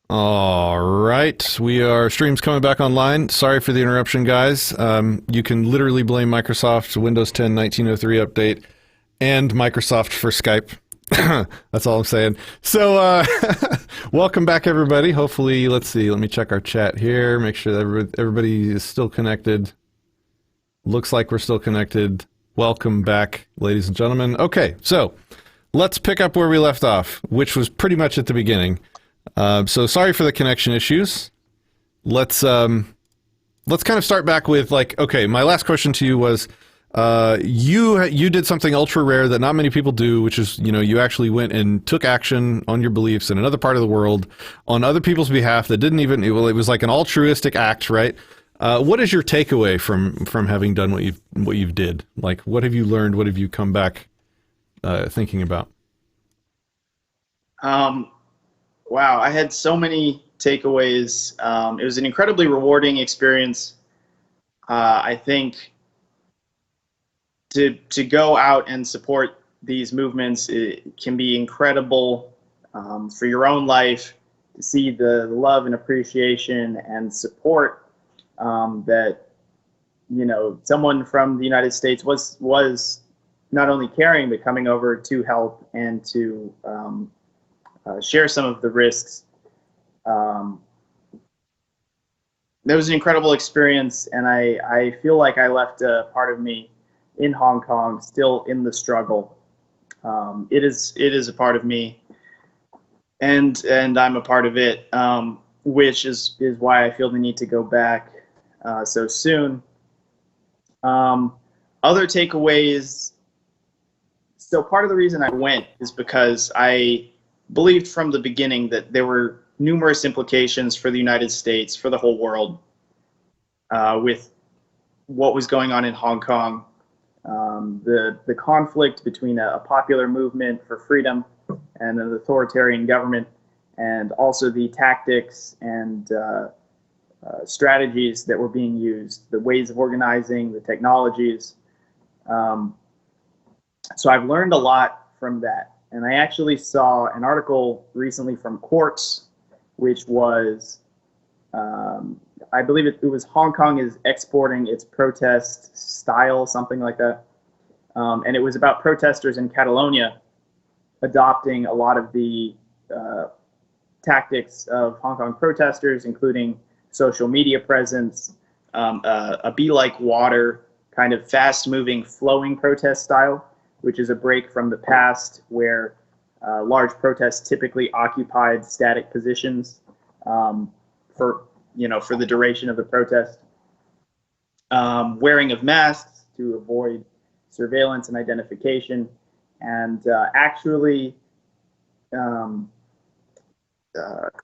All right, streams coming back online. Sorry for the interruption, guys. You can literally blame Microsoft Windows 10 1903 update and Microsoft for Skype. That's all I'm saying. So, welcome back, everybody. Hopefully, let's see. Let me check our chat here. Make sure that everybody is still connected. Looks like we're still connected. Welcome back, ladies and gentlemen. Okay, so let's pick up where we left off, which was pretty much at the beginning. So sorry for the connection issues. Let's kind of start back with okay, my last question to you was, you did something ultra rare that not many people do, which is, you actually went and took action on your beliefs in another part of the world on other people's behalf that didn't even, well, it was like an altruistic act, right? What is your takeaway from having done what you've did? Like, what have you learned? What have you come back, thinking about? Wow, I had so many takeaways. It was an incredibly rewarding experience. I think to go out and support these movements, it can be incredible for your own life, to see the love and appreciation and support that someone from the United States was not only caring but coming over to help and to share some of the risks. It was an incredible experience, and I feel like I left a part of me in Hong Kong still in the struggle. It is a part of me, and I'm a part of it, which is why I feel the need to go back so soon. Other takeaways. So part of the reason I went is because I believed from the beginning that there were numerous implications for the United States, for the whole world, with what was going on in Hong Kong. The conflict between a popular movement for freedom and an authoritarian government, and also the tactics and strategies that were being used, the ways of organizing, the technologies. So I've learned a lot from that. And I actually saw an article recently from Quartz, which was, I believe it was Hong Kong is exporting its protest style, something like that. And it was about protesters in Catalonia adopting a lot of the tactics of Hong Kong protesters, including social media presence, a be like water, kind of fast-moving, flowing protest style, which is a break from the past where large protests typically occupied static positions for the duration of the protest. Wearing of masks to avoid surveillance and identification, and actually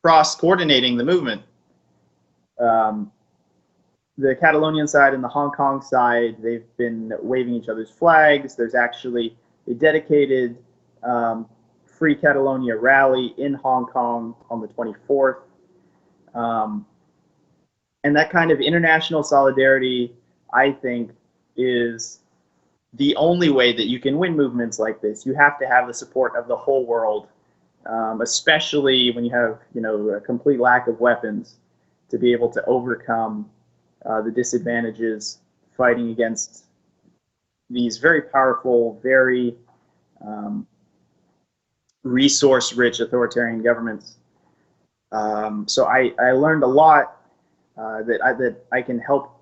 cross-coordinating the movement. The Catalonian side and the Hong Kong side, they've been waving each other's flags. There's actually a dedicated Free Catalonia rally in Hong Kong on the 24th. And that kind of international solidarity, I think, is the only way that you can win movements like this. You have to have the support of the whole world, especially when you have a complete lack of weapons, to be able to overcome the disadvantages fighting against these very powerful, very resource-rich authoritarian governments. So I learned a lot that I can help,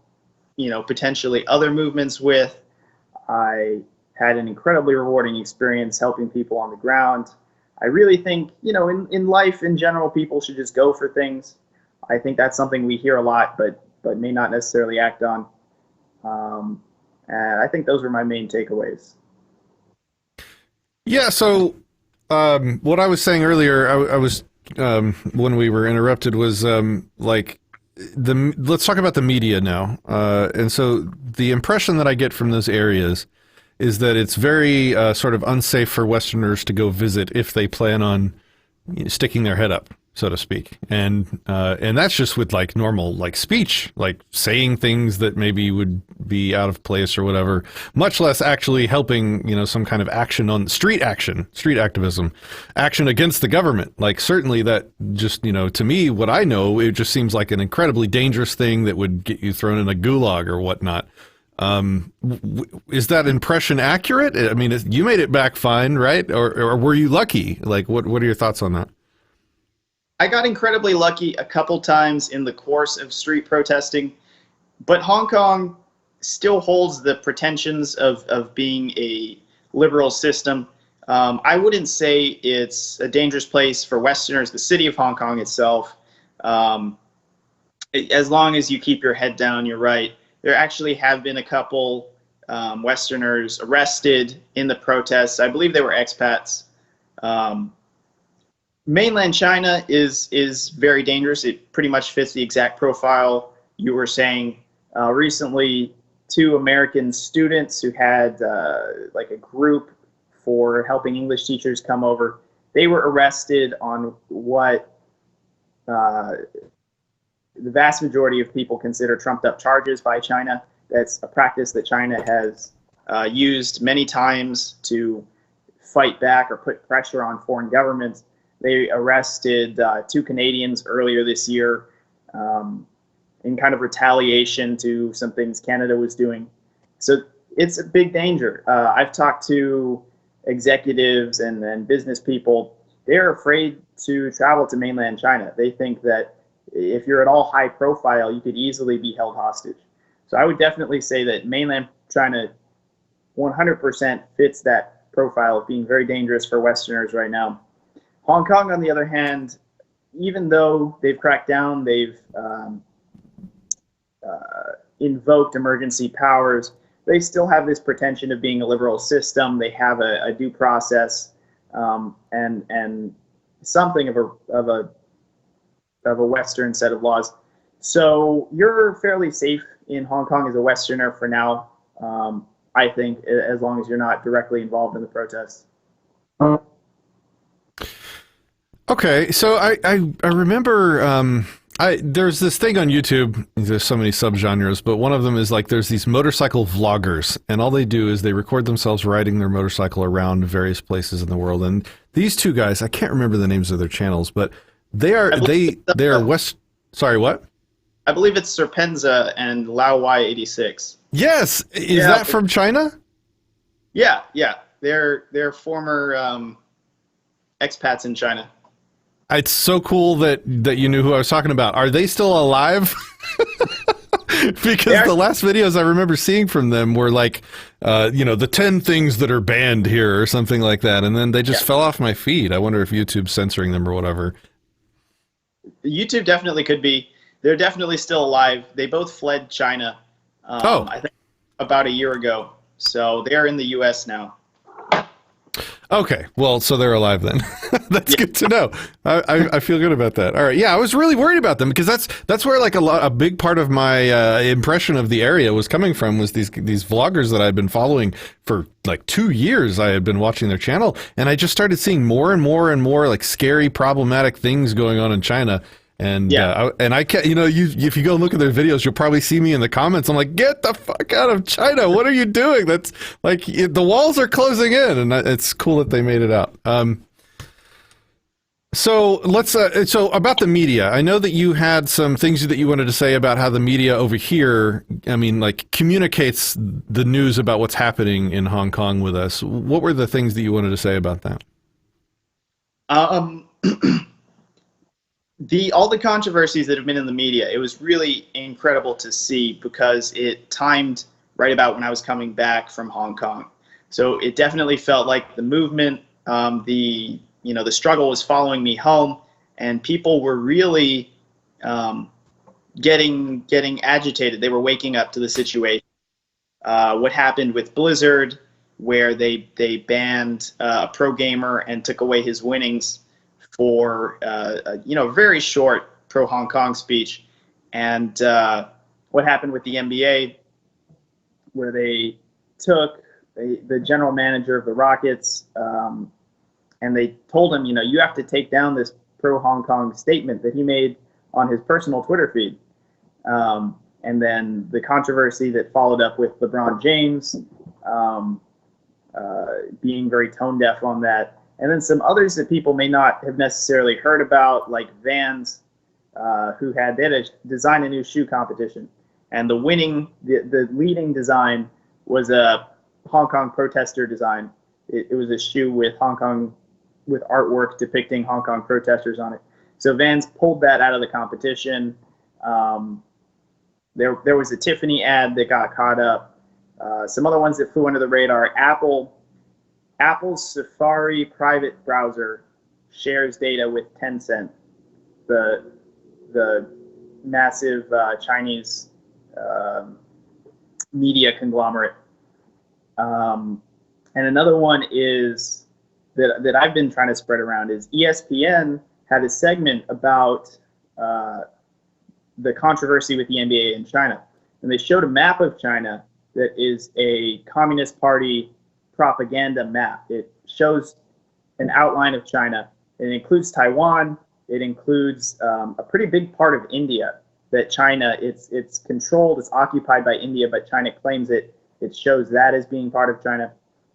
potentially other movements with. I had an incredibly rewarding experience helping people on the ground. I really think, in life in general, people should just go for things. I think that's something we hear a lot, but may not necessarily act on. And I think those were my main takeaways. Yeah, so what I was saying earlier, I was when we were interrupted was let's talk about the media now. And so the impression that I get from those areas is that it's very sort of unsafe for Westerners to go visit if they plan on sticking their head up. so to speak, and that's just with like normal like speech, like saying things that maybe would be out of place or whatever, much less actually helping, some kind of action on street activism, action against the government. Like certainly that just, to me, what I know, it just seems like an incredibly dangerous thing that would get you thrown in a gulag or whatnot. Is that impression accurate? I mean, you made it back fine, right? Or were you lucky? Like, what are your thoughts on that? I got incredibly lucky a couple times in the course of street protesting, but Hong Kong still holds the pretensions of being a liberal system. I wouldn't say it's a dangerous place for Westerners. The city of Hong Kong itself, as long as you keep your head down, you're right. There actually have been a couple Westerners arrested in the protests. I believe they were expats. Mainland China is very dangerous. It pretty much fits the exact profile you were saying. Recently, two American students who had like a group for helping English teachers come over, they were arrested on what the vast majority of people consider trumped up charges by China. That's a practice that China has used many times to fight back or put pressure on foreign governments. They arrested two Canadians earlier this year in kind of retaliation to some things Canada was doing. So it's a big danger. I've talked to executives and business people. They're afraid to travel to mainland China. They think that if you're at all high profile, you could easily be held hostage. So I would definitely say that mainland China 100% fits that profile of being very dangerous for Westerners right now. Hong Kong, on the other hand, even though they've cracked down, they've invoked emergency powers, they still have this pretension of being a liberal system. They have a due process and something of a Western set of laws. So you're fairly safe in Hong Kong as a Westerner for now, I think, as long as you're not directly involved in the protests. Okay, so I remember there's this thing on YouTube. There's so many subgenres, but one of them is like there's these motorcycle vloggers, and all they do is they record themselves riding their motorcycle around various places in the world. And these two guys, I can't remember the names of their channels, but they are West. Sorry, what? I believe it's Serpenza and Lao Y86. Yes, is that from China? Yeah. They're former expats in China. It's so cool that you knew who I was talking about. Are they still alive? Because the last videos I remember seeing from them were like, the 10 things that are banned here or something like that. And then they just fell off my feed. I wonder if YouTube's censoring them or whatever. YouTube definitely could be. They're definitely still alive. They both fled China, I think, about a year ago. So they're in the U.S. now. Okay, well, so they're alive then. That's good to know. I feel good about that. All right, yeah, I was really worried about them because that's where like a big part of my impression of the area was coming from was these vloggers that I'd been following for like 2 years. I had been watching their channel, and I just started seeing more and more and more like scary, problematic things going on in China. And I can't, if you go look at their videos, you'll probably see me in the comments. I'm like, get the fuck out of China! What are you doing? That's like the walls are closing in, and it's cool that they made it out. So let's so about the media. I know that you had some things that you wanted to say about how the media over here, I mean, like communicates the news about what's happening in Hong Kong with us. What were the things that you wanted to say about that? All the controversies that have been in the media, it was really incredible to see because it timed right about when I was coming back from Hong Kong. So it definitely felt like the movement, the struggle was following me home, and people were really getting agitated. They were waking up to the situation. What happened with Blizzard, where they banned a pro gamer and took away his winnings for a very short pro Hong Kong speech, and what happened with the NBA, where they took the general manager of the Rockets and they told him, you have to take down this pro-Hong Kong statement that he made on his personal Twitter feed. And then the controversy that followed up with LeBron James being very tone deaf on that. And then some others that people may not have necessarily heard about, like Vans, who had to design a new shoe competition. And the leading design was a Hong Kong protester design. It was a shoe with artwork depicting Hong Kong protesters on it. So Vans pulled that out of the competition. There was a Tiffany ad that got caught up. Some other ones that flew under the radar. Apple's Safari private browser shares data with Tencent, the massive Chinese media conglomerate. And another one is that I've been trying to spread around is ESPN had a segment about the controversy with the NBA in China. And they showed a map of China that is a Communist Party propaganda map. It shows an outline of China. It includes Taiwan. It includes a pretty big part of India that China, it's controlled, it's occupied by India, but China claims it shows that as being part of China.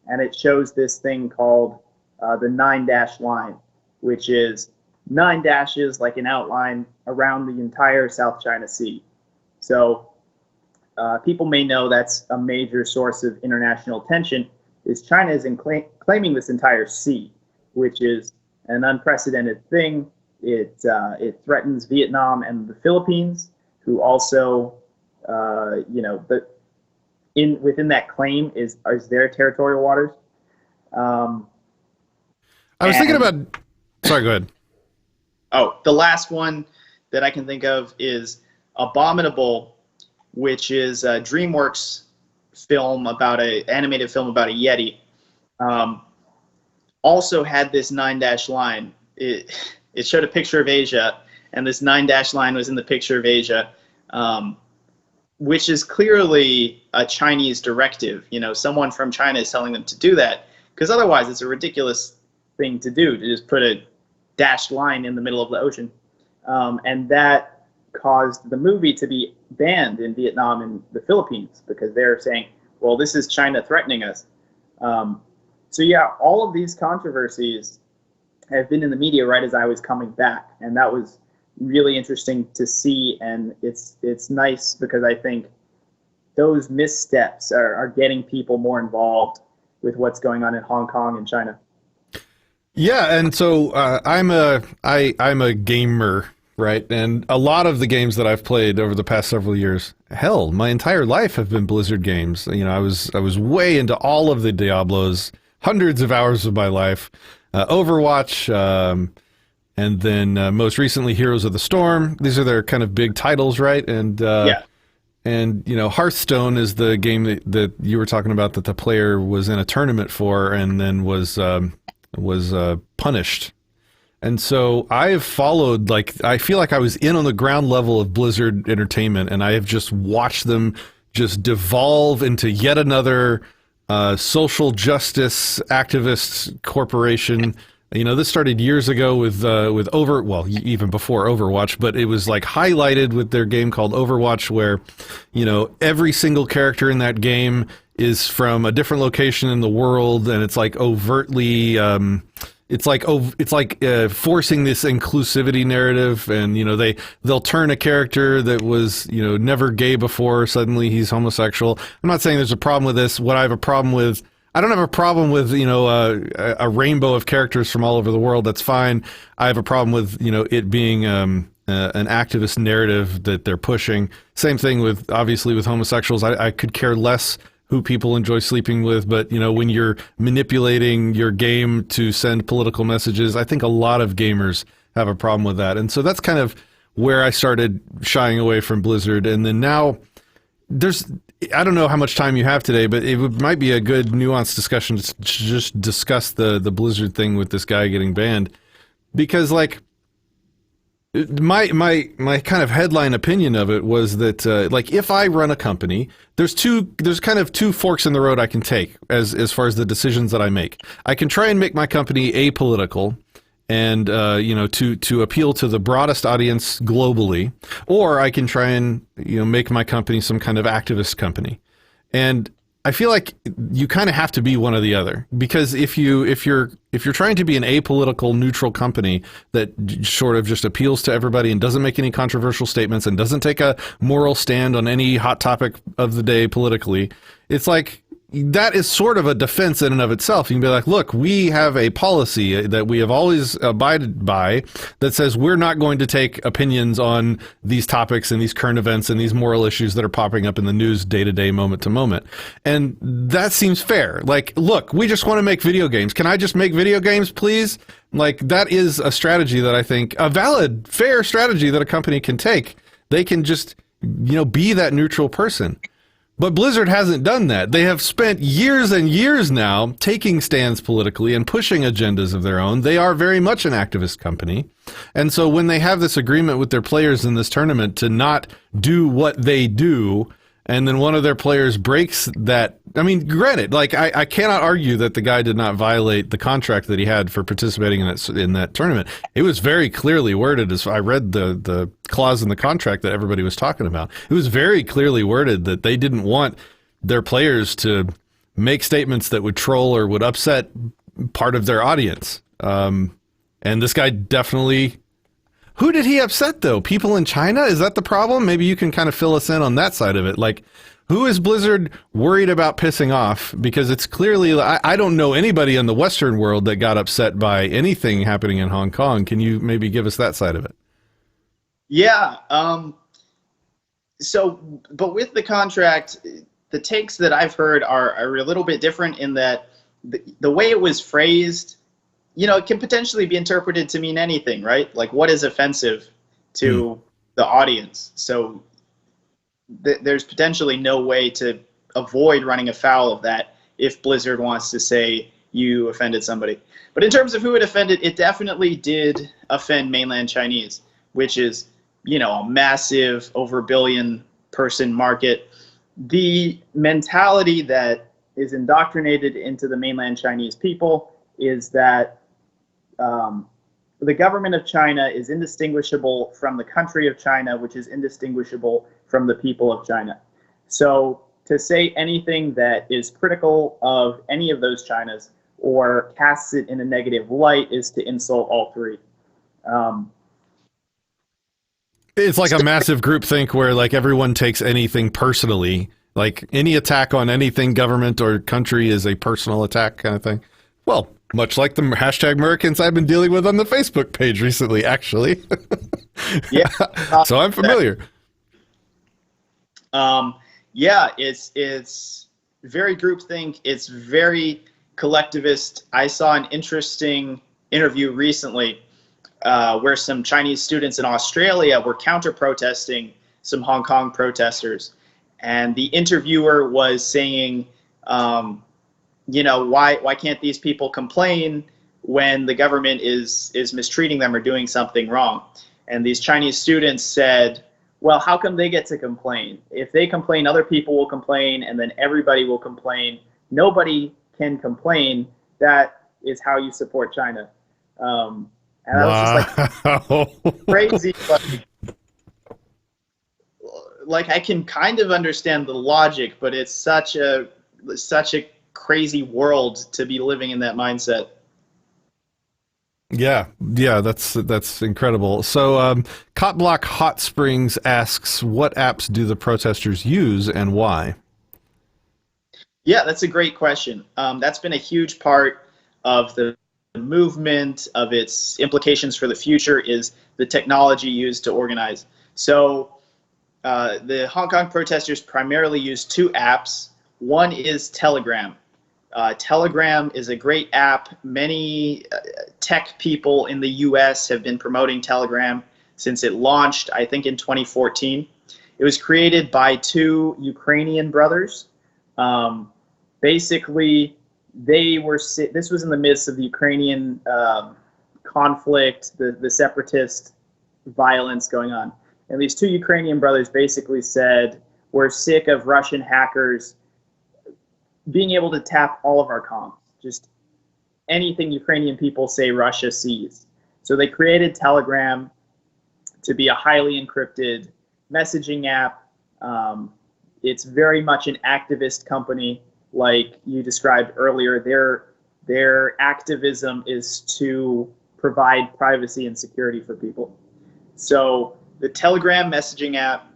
And it shows this thing called the 9-dash line, which is 9 dashes like an outline around the entire South China Sea. So people may know that's a major source of international tension, is China is claiming this entire sea, which is an unprecedented thing. It threatens Vietnam and the Philippines, who also, within that claim is their territorial waters. I was thinking about. Sorry, go ahead. Oh, the last one that I can think of is Abominable, which is a DreamWorks animated film about a Yeti. Also had this 9-dash line. It showed a picture of Asia, and this 9-dash line was in the picture of Asia, which is clearly a Chinese directive. Someone from China is telling them to do that, because otherwise it's a ridiculous thing to do, to just put a dashed line in the middle of the ocean. And that caused the movie to be banned in Vietnam and the Philippines, because they're saying, well, this is China threatening us. So yeah, all of these controversies have been in the media right as I was coming back, and that was really interesting to see. And it's nice because I think those missteps are getting people more involved with what's going on in Hong Kong and China. Yeah, and so I'm a gamer, right? And a lot of the games that I've played over the past several years, hell, my entire life have been Blizzard games. I was way into all of the Diablos, hundreds of hours of my life. Overwatch, and then most recently Heroes of the Storm. These are their kind of big titles, right? And Yeah. And Hearthstone is the game that you were talking about that the player was in a tournament for and then was punished. And so I have followed, I feel like I was in on the ground level of Blizzard Entertainment, and I have just watched them just devolve into yet another social justice activist corporation. This started years ago with even before Overwatch, but it was highlighted with their game called Overwatch, where, every single character in that game is from a different location in the world, and it's overtly, forcing this inclusivity narrative, and they'll turn a character that was never gay before, suddenly he's homosexual. I'm not saying there's a problem with this. What I have a problem with, I don't have a problem with a rainbow of characters from all over the world. That's fine. I have a problem with it being an activist narrative that they're pushing. Same thing with homosexuals. I could care less who people enjoy sleeping with, but when you're manipulating your game to send political messages, I think a lot of gamers have a problem with that. And so that's kind of where I started shying away from Blizzard. And then now I don't know how much time you have today, but it might be a good nuanced discussion to just discuss the Blizzard thing with this guy getting banned, because my kind of headline opinion of it was that if I run a company, there's kind of two forks in the road I can take as far as the decisions that I make. I can try and make my company apolitical and to appeal to the broadest audience globally, or I can try and make my company some kind of activist company. And I feel like you kind of have to be one or the other, because if you're trying to be an apolitical, neutral company that sort of just appeals to everybody and doesn't make any controversial statements and doesn't take a moral stand on any hot topic of the day politically, it's like that is sort of a defense in and of itself. You can be like, look, we have a policy that we have always abided by that says we're not going to take opinions on these topics and these current events and these moral issues that are popping up in the news day to day, moment to moment. And that seems fair. Like, look, we just want to make video games. Can I just make video games, please? Like, that is a strategy that I think, a valid, fair strategy that a company can take. They can just, be that neutral person. But Blizzard hasn't done that. They have spent years and years now taking stands politically and pushing agendas of their own. They are very much an activist company. And so when they have this agreement with their players in this tournament to not do what they do, and then one of their players breaks that, I mean, granted, like I cannot argue that the guy did not violate the contract that he had for participating in that tournament. It was very clearly worded, as I read the clause in the contract that everybody was talking about. It was very clearly worded that they didn't want their players to make statements that would troll or would upset part of their audience. And this guy definitely... Who did he upset, though? People in China? Is that the problem? Maybe you can kind of fill us in on that side of it. Like, who is Blizzard worried about pissing off? Because it's clearly, I don't know anybody in the Western world that got upset by anything happening in Hong Kong. Can you maybe give us that side of it? Yeah. But with the contract, the takes that I've heard are a little bit different in that the way it was phrased, it can potentially be interpreted to mean anything, right? Like, what is offensive to the audience? So there's potentially no way to avoid running afoul of that if Blizzard wants to say you offended somebody. But in terms of who it offended, it definitely did offend mainland Chinese, which is, a massive, over 1 billion person market. The mentality that is indoctrinated into the mainland Chinese people is that the government of China is indistinguishable from the country of China, which is indistinguishable from the people of China. So to say anything that is critical of any of those Chinas or casts it in a negative light is to insult all three. It's like a massive groupthink where like everyone takes anything personally. Like any attack on anything government or country is a personal attack kind of thing. Well, much like the hashtag Americans I've been dealing with on the Facebook page recently, actually. Yeah. So I'm familiar. Yeah, it's very groupthink. It's very collectivist. I saw an interesting interview recently where some Chinese students in Australia were counter-protesting some Hong Kong protesters. And the interviewer was saying, why can't these people complain when the government is mistreating them or doing something wrong? And these Chinese students said, well, how come they get to complain? If they complain, other people will complain, and then everybody will complain. Nobody can complain. That is how you support China. And I was just like, crazy. Like I can kind of understand the logic, but it's such a crazy world to be living in that mindset. Yeah, that's incredible. So Cotblock Hot Springs asks, what apps do the protesters use and why? Yeah, that's a great question. That's been a huge part of the movement, of its implications for the future, is the technology used to organize. So the Hong Kong protesters primarily use 2 apps. One is Telegram. Telegram is a great app. Many tech people in the US have been promoting Telegram since it launched, I think, in 2014. It was created by 2 Ukrainian brothers. Basically, this was in the midst of the Ukrainian conflict, the separatist violence going on. And these 2 Ukrainian brothers basically said, we're sick of Russian hackers being able to tap all of our comms. Just anything Ukrainian people say Russia sees. So they created Telegram to be a highly encrypted messaging app. It's very much an activist company, like you described earlier. Their activism is to provide privacy and security for people. So the Telegram messaging app,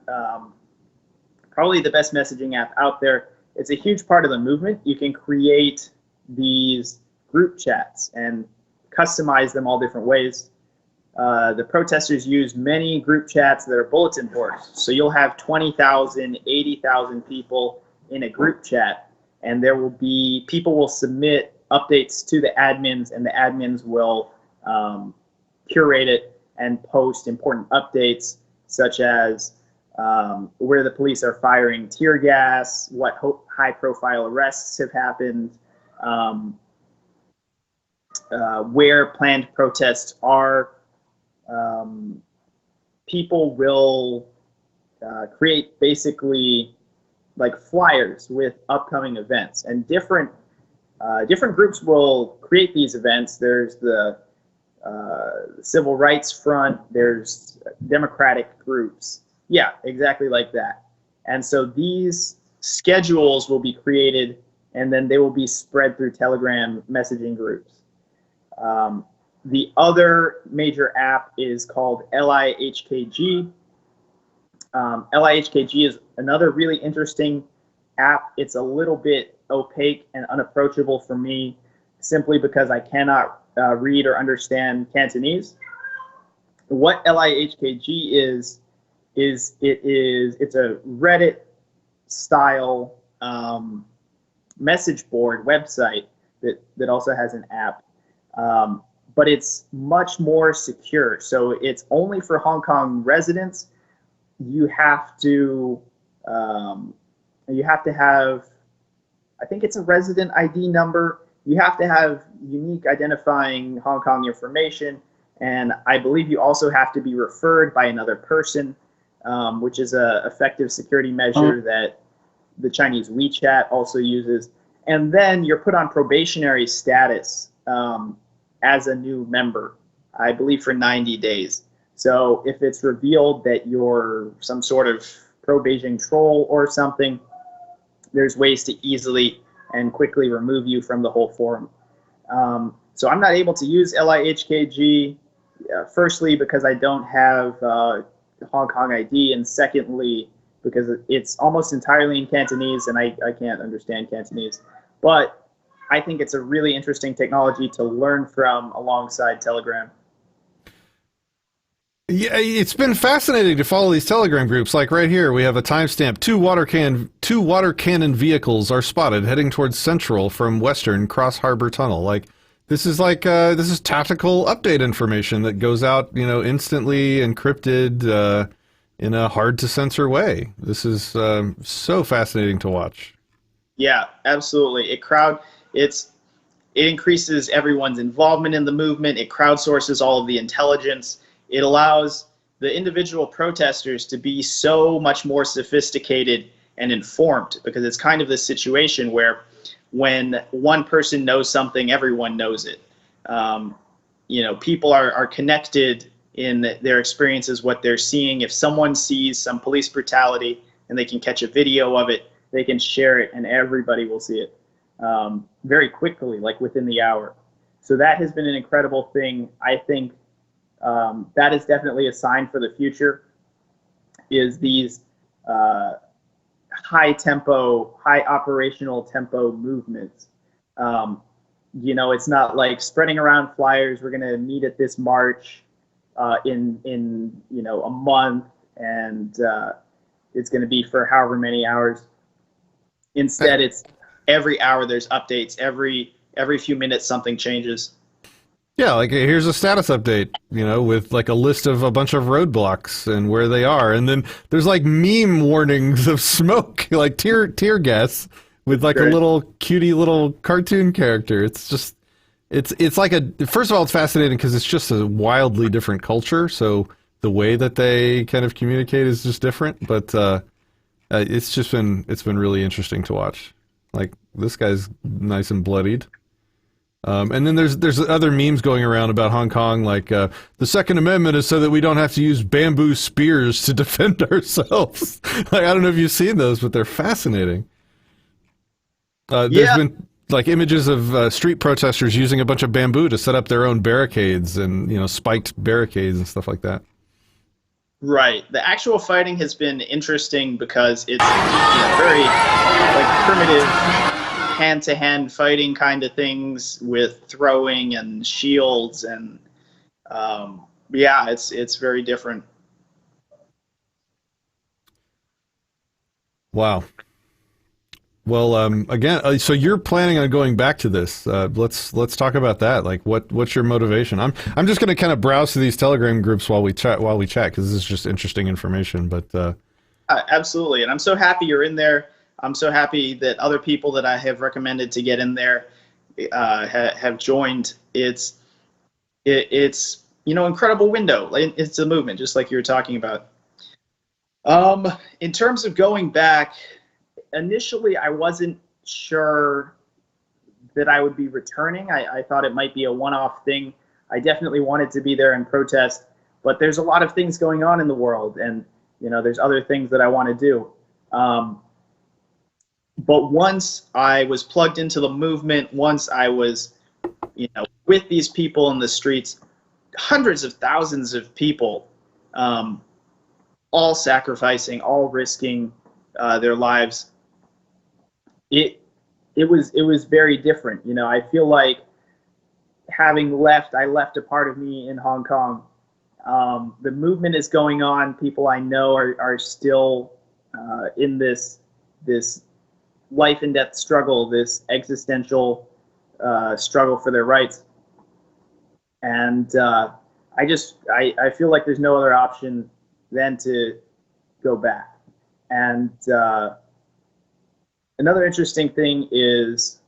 probably the best messaging app out there. It's a huge part of the movement. You can create these group chats and customize them all different ways. The protesters use many group chats that are bulletin boards. So you'll have 20,000, 80,000 people in a group chat, and there will be, people will submit updates to the admins, and the admins will curate it and post important updates, such as where the police are firing tear gas, what high-profile arrests have happened, where planned protests are. People will create basically like flyers with upcoming events, and different groups will create these events. There's the Civil Rights Front, there's Democratic groups. Yeah, exactly like that. And so these schedules will be created, and then they will be spread through Telegram messaging groups. The other major app is called LIHKG. LIHKG is another really interesting app. It's a little bit opaque and unapproachable for me, simply because I cannot read or understand Cantonese. What LIHKG is it's a Reddit style message board website that also has an app. But it's much more secure. So it's only for Hong Kong residents. You have to have, I think it's a resident ID number. You have to have unique identifying Hong Kong information. And I believe you also have to be referred by another person, which is an effective security measure that the Chinese WeChat also uses. And then you're put on probationary status as a new member, I believe for 90 days. So if it's revealed that you're some sort of pro-Beijing troll or something, there's ways to easily and quickly remove you from the whole forum. So I'm not able to use LIHKG, firstly because I don't have Hong Kong ID, and secondly because it's almost entirely in Cantonese and I can't understand Cantonese. But I think it's a really interesting technology to learn from alongside Telegram. Yeah, it's been fascinating to follow these Telegram groups. Like right here, we have a timestamp. Two water cannon vehicles are spotted heading towards Central from Western Cross Harbor Tunnel. Like this is tactical update information that goes out, instantly encrypted in a hard to censor way. This is so fascinating to watch. Yeah, absolutely. It increases everyone's involvement in the movement. It crowdsources all of the intelligence. It allows the individual protesters to be so much more sophisticated and informed, because it's kind of this situation where when one person knows something, everyone knows it. People are connected in their experiences, what they're seeing. If someone sees some police brutality and they can catch a video of it, they can share it and everybody will see it very quickly, like within the hour. So that has been an incredible thing. I think that is definitely a sign for the future, is these high operational tempo movements. It's not like spreading around flyers, we're going to meet at this march in a month, and it's going to be for however many hours. Instead, it's every hour there's updates. Every few minutes something changes. Yeah, like here's a status update, with like a list of a bunch of roadblocks and where they are, and then there's like meme warnings of smoke, like tear gas, with like a little cutie little cartoon character. It's like first of all, it's fascinating because it's just a wildly different culture, so the way that they kind of communicate is just different. But it's been really interesting to watch. Like this guy's nice and bloodied. And then there's other memes going around about Hong Kong, like the Second Amendment is so that we don't have to use bamboo spears to defend ourselves. Like, I don't know if you've seen those, but they're fascinating. There's Yeah, been like images of street protesters using a bunch of bamboo to set up their own barricades and spiked barricades and stuff like that. right. The actual fighting has been interesting because it's very like primitive hand-to-hand fighting kind of things with throwing and shields and yeah, it's very different. Wow. Well, again, so you're planning on going back to this. Let's talk about that. Like, what's your motivation? I'm just going to kind of browse through these Telegram groups while we chat because this is just interesting information. But Absolutely, and I'm so happy you're in there. I'm so happy that other people that I have recommended to get in there have joined. It's incredible window. It's a movement, just like you were talking about. In terms of going back, initially I wasn't sure that I would be returning. I thought it might be a one-off thing. I definitely wanted to be there and protest, but there's a lot of things going on in the world, and there's other things that I want to do. But once I was plugged into the movement, once I was, with these people in the streets, hundreds of thousands of people, all sacrificing, all risking their lives, it was very different. I feel like I left a part of me in Hong Kong. The movement is going on. People I know are still in this life and death struggle, this existential struggle for their rights. And I feel like there's no other option than to go back. And another interesting thing is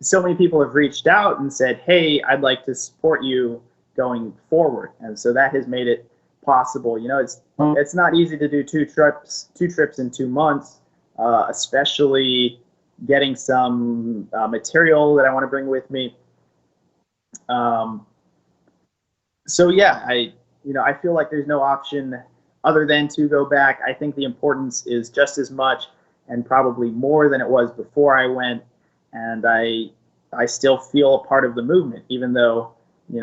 so many people have reached out and said, hey, I'd like to support you going forward. And so that has made it possible. It's not easy to do two trips in 2 months, especially getting some material that I want to bring with me. So yeah, I feel like there's no option other than to go back. I think the importance is just as much and probably more than it was before I went. And I still feel a part of the movement, even though,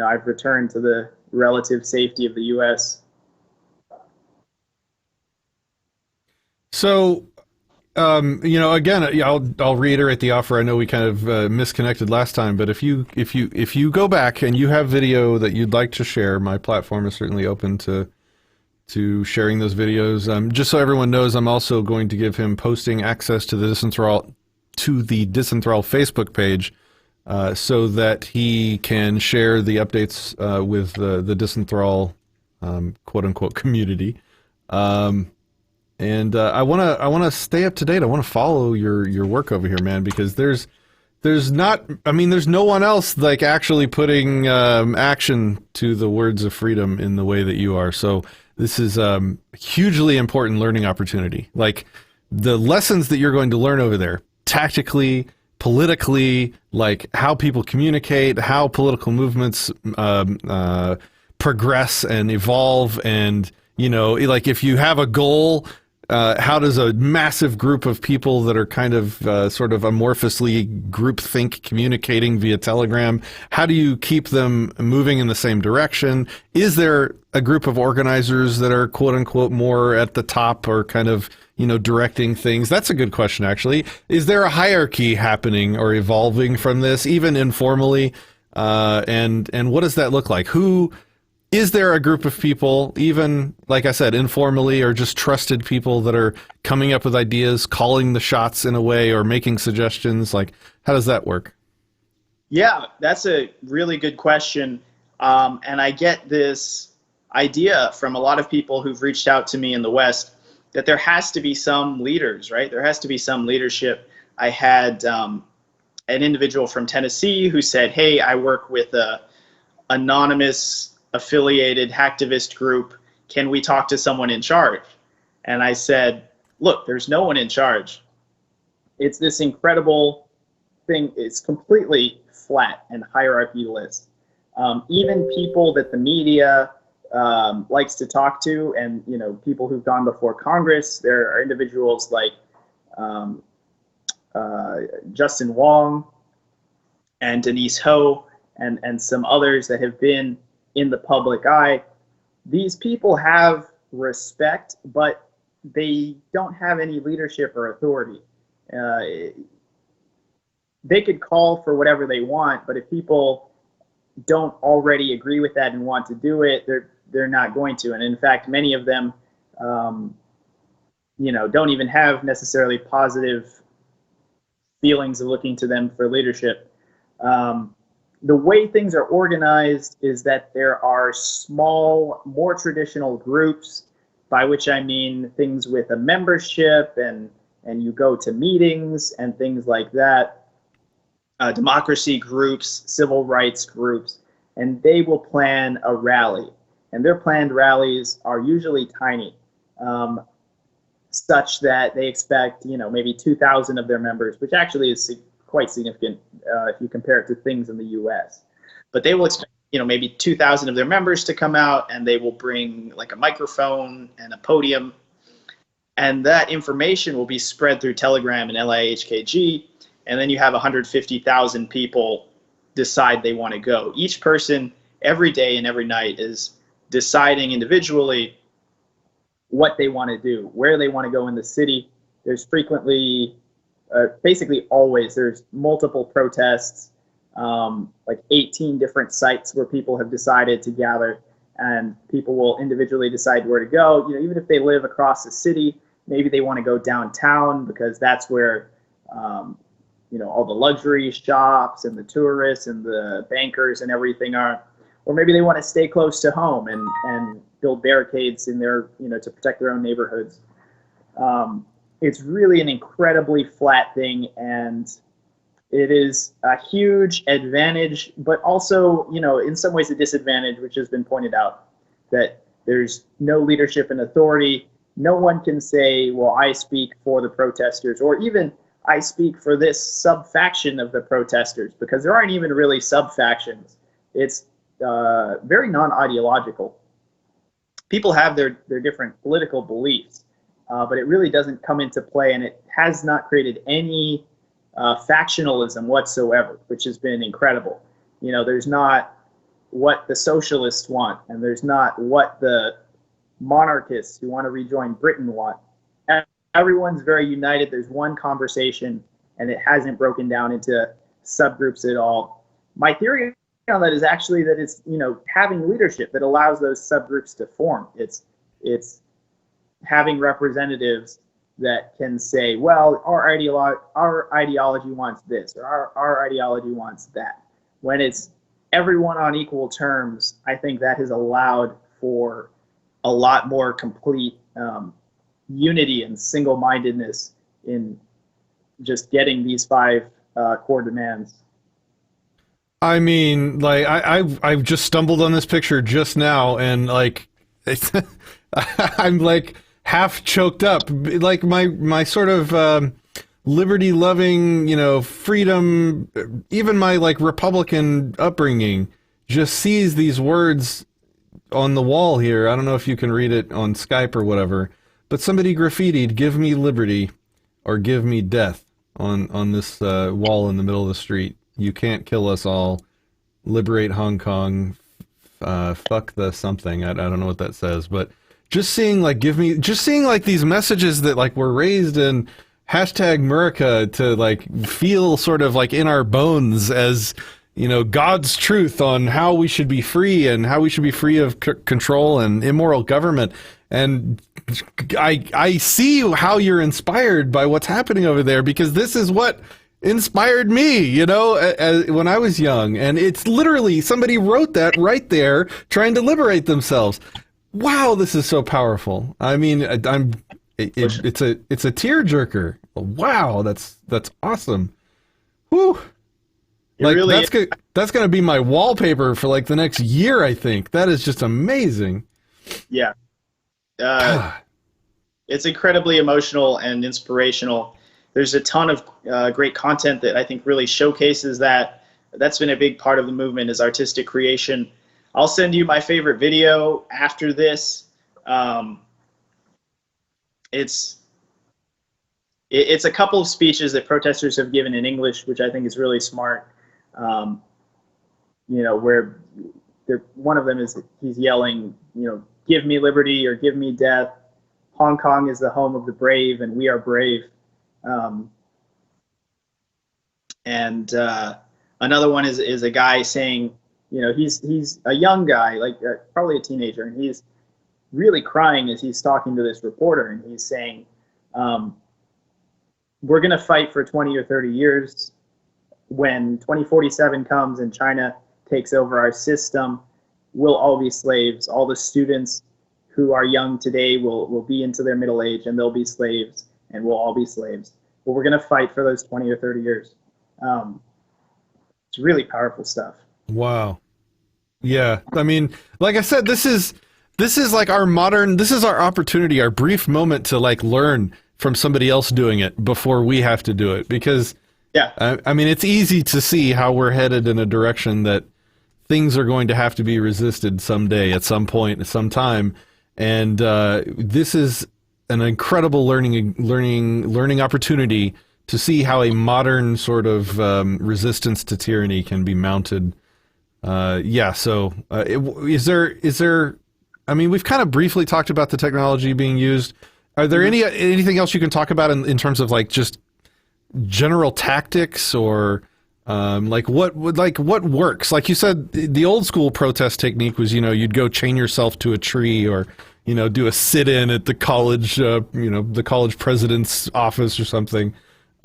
I've returned to the relative safety of the U.S. so, again, I'll reiterate the offer. I know we kind of misconnected last time, but if you go back and you have video that you'd like to share, my platform is certainly open to sharing those videos. Just so everyone knows, I'm also going to give him posting access to the Disenthrall Facebook page, so that he can share the updates with the Disenthrall quote unquote community. And I wanna stay up to date. I want to follow your work over here, man, because there's no one else like actually putting action to the words of freedom in the way that you are. So this is hugely important learning opportunity. Like the lessons that you're going to learn over there, tactically, politically, like how people communicate, how political movements progress and evolve, and like if you have a goal. How does a massive group of people that are kind of sort of amorphously groupthink communicating via Telegram, how do you keep them moving in the same direction? Is there a group of organizers that are quote unquote more at the top or kind of, directing things? That's a good question, actually. Is there a hierarchy happening or evolving from this, even informally? And what does that look like? Is there a group of people, even, like I said, informally or just trusted people that are coming up with ideas, calling the shots in a way, or making suggestions? Like, how does that work? Yeah, that's a really good question. And I get this idea from a lot of people who've reached out to me in the West that there has to be some leaders, right? There has to be some leadership. I had an individual from Tennessee who said, hey, I work with a anonymous affiliated hacktivist group. Can we talk to someone in charge? And I said, look, there's no one in charge. It's this incredible thing. It's completely flat and hierarchy-less. Even people that the media likes to talk to, and people who've gone before Congress, there are individuals like um, Justin Wong and Denise Ho and some others that have been in the public eye. These people have respect, but they don't have any leadership or authority. They could call for whatever they want, but if people don't already agree with that and want to do it, they're not going to. And in fact, many of them, don't even have necessarily positive feelings of looking to them for leadership. The way things are organized is that there are small, more traditional groups, by which I mean things with a membership and you go to meetings and things like that. Democracy groups, civil rights groups, and they will plan a rally. And their planned rallies are usually tiny, such that they expect, maybe 2,000 of their members, which actually is quite significant if you compare it to things in the U.S. But they will expect, maybe 2,000 of their members to come out, and they will bring like a microphone and a podium, and that information will be spread through Telegram and LIHKG. And then you have 150,000 people decide they want to go. Each person every day and every night is deciding individually what they want to do, where they want to go in the city. There's frequently, basically always, there's multiple protests, like 18 different sites where people have decided to gather, and people will individually decide where to go. Even if they live across the city, maybe they want to go downtown because that's where all the luxury shops and the tourists and the bankers and everything are. Or maybe they want to stay close to home and build barricades in their, to protect their own neighborhoods. It's really an incredibly flat thing, and it is a huge advantage, but also, in some ways a disadvantage, which has been pointed out, that there's no leadership and authority. No one can say, well, I speak for the protesters, or even I speak for this sub-faction of the protesters, because there aren't even really sub-factions. It's very non-ideological. People have their different political beliefs, but it really doesn't come into play, and it has not created any factionalism whatsoever, which has been incredible. There's not what the socialists want, and there's not what the monarchists who want to rejoin Britain want. Everyone's very united. There's one conversation, and it hasn't broken down into subgroups at all. My theory on that is actually that it's having leadership that allows those subgroups to form. It's having representatives that can say, well, our ideology wants this, or our ideology wants that. When it's everyone on equal terms, I think that has allowed for a lot more complete unity and single-mindedness in just getting these 5 core demands. I mean, like I've just stumbled on this picture just now, and like I'm like half choked up. Like my sort of liberty-loving, freedom, even my like Republican upbringing just sees these words on the wall here. I don't know if you can read it on Skype or whatever, but somebody graffitied "Give me liberty" or "Give me death" on this wall in the middle of the street. You can't kill us all. Liberate Hong Kong. Fuck the something. I don't know what that says, but just seeing like these messages that like were raised in #Murica to like feel sort of like in our bones as God's truth on how we should be free and how we should be free of control and immoral government. And I see how you're inspired by what's happening over there, because this is what inspired me, when I was young. And it's literally somebody wrote that right there, trying to liberate themselves. Wow, this is so powerful. I mean, it's a tearjerker. Wow, that's awesome. Whew. Like really that's gonna be my wallpaper for like the next year, I think. That is just amazing. Yeah. It's incredibly emotional and inspirational. There's a ton of great content that I think really showcases that. that's been a big part of the movement, is artistic creation. I'll send you my favorite video after this. Um, it's it's a couple of speeches that protesters have given in English, which I think is really smart. Um, where one of them is, he's yelling, give me liberty or give me death. Hong Kong is the home of the brave, and we are brave. Um, and another one is a guy saying, he's a young guy, like probably a teenager, and he's really crying as he's talking to this reporter, and he's saying, we're going to fight for 20 or 30 years. When 2047 comes and China takes over our system, we'll all be slaves. All the students who are young today will be into their middle age, and they'll be slaves, and we'll all be slaves. But we're going to fight for those 20 or 30 years. It's really powerful stuff. Wow. Yeah. I mean, like I said, this is like this is our opportunity, our brief moment to like learn from somebody else doing it before we have to do it. Because yeah, I mean, it's easy to see how we're headed in a direction that things are going to have to be resisted someday, at some point, at some time. And this is an incredible learning opportunity to see how a modern sort of resistance to tyranny can be mounted. So is there? I mean, we've kind of briefly talked about the technology being used. Are there anything else you can talk about in terms of like just general tactics, or what works? Like you said, the old school protest technique was, you'd go chain yourself to a tree, or do a sit-in at the college, the college president's office or something.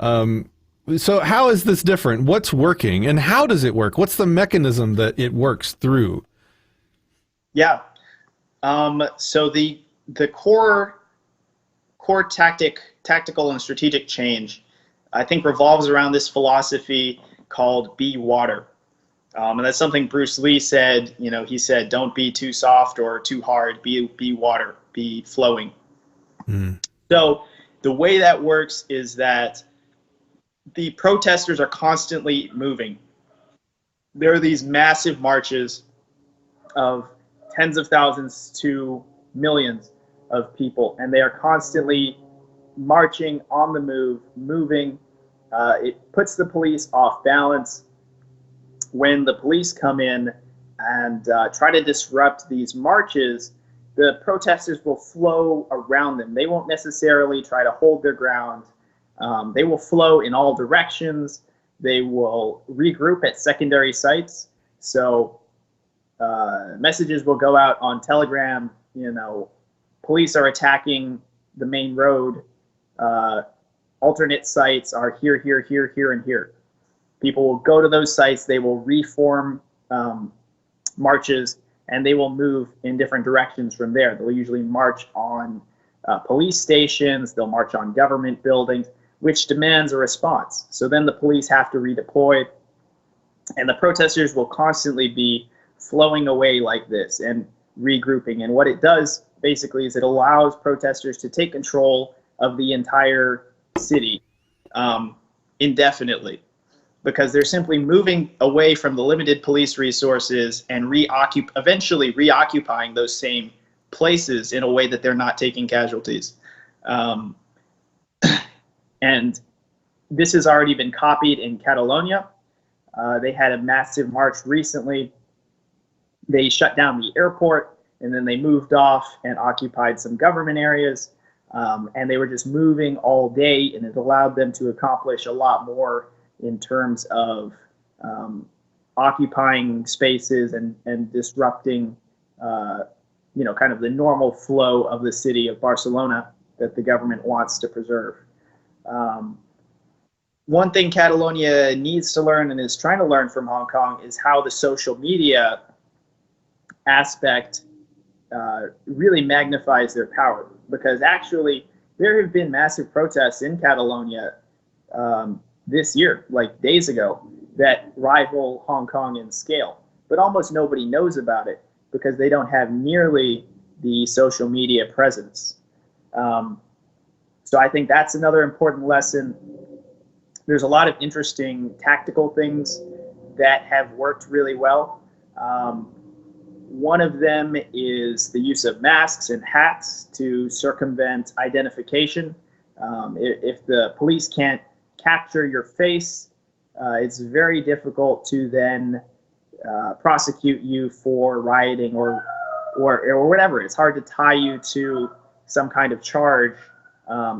So how is this different? What's working, and how does it work? What's the mechanism that it works through? Yeah. So the core tactical and strategic change, I think, revolves around this philosophy called be water. And that's something Bruce Lee said. He said, don't be too soft or too hard, be water, be flowing. So the way that works is that the protesters are constantly moving. There are these massive marches of tens of thousands to millions of people, and they are constantly marching, on the move, moving. It puts the police off balance. When the police come in and try to disrupt these marches, the protesters will flow around them. They won't necessarily try to hold their ground. They will flow in all directions. They will regroup at secondary sites. So messages will go out on Telegram, police are attacking the main road. Alternate sites are here, here, here, here, and here. People will go to those sites. They will reform marches, and they will move in different directions from there. They'll usually march on police stations. They'll march on government buildings, which demands a response. So then the police have to redeploy, and the protesters will constantly be flowing away like this and regrouping. And what it does basically is it allows protesters to take control of the entire city indefinitely, because they're simply moving away from the limited police resources and eventually reoccupying those same places in a way that they're not taking casualties. And this has already been copied in Catalonia. They had a massive march recently. They shut down the airport, and then they moved off and occupied some government areas. And they were just moving all day, and it allowed them to accomplish a lot more in terms of occupying spaces and disrupting, kind of the normal flow of the city of Barcelona that the government wants to preserve. One thing Catalonia needs to learn, and is trying to learn from Hong Kong, is how the social media aspect really magnifies their power. Because actually, there have been massive protests in Catalonia this year, like days ago, that rival Hong Kong in scale. But almost nobody knows about it because they don't have nearly the social media presence. So I think that's another important lesson. There's a lot of interesting tactical things that have worked really well. One of them is the use of masks and hats to circumvent identification. If the police can't capture your face, it's very difficult to then prosecute you for rioting or whatever. It's hard to tie you to some kind of charge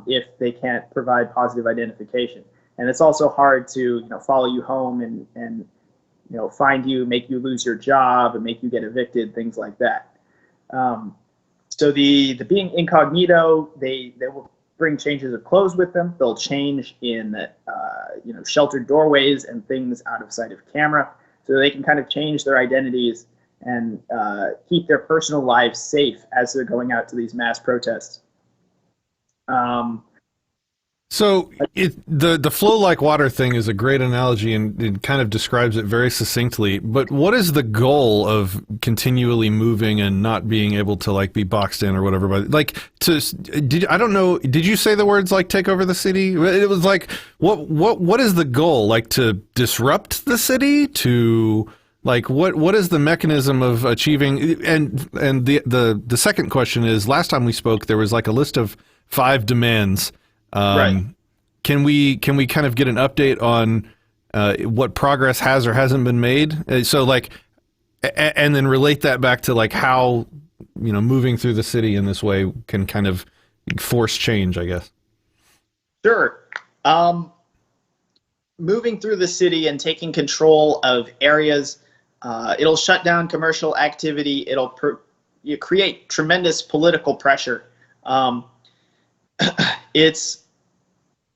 if they can't provide positive identification. And it's also hard to follow you home and find you, make you lose your job, and make you get evicted, things like that. So the being incognito, they will bring changes of clothes with them. They'll change in sheltered doorways and things out of sight of camera, so they can kind of change their identities and keep their personal lives safe as they're going out to these mass protests. So the flow like water thing is a great analogy, and it kind of describes it very succinctly. But what is the goal of continually moving and not being able to like be boxed in or whatever? But like I don't know. Did you say the words like take over the city? It was like what is the goal? Like to disrupt the city? To like what is the mechanism of achieving? And the second question is, last time we spoke, there was like a list of 5 demands. Right. Can we kind of get an update on what progress has or hasn't been made? So like, and then relate that back to like how moving through the city in this way can kind of force change, I guess. Sure. Moving through the city and taking control of areas, it'll shut down commercial activity. It'll create tremendous political pressure.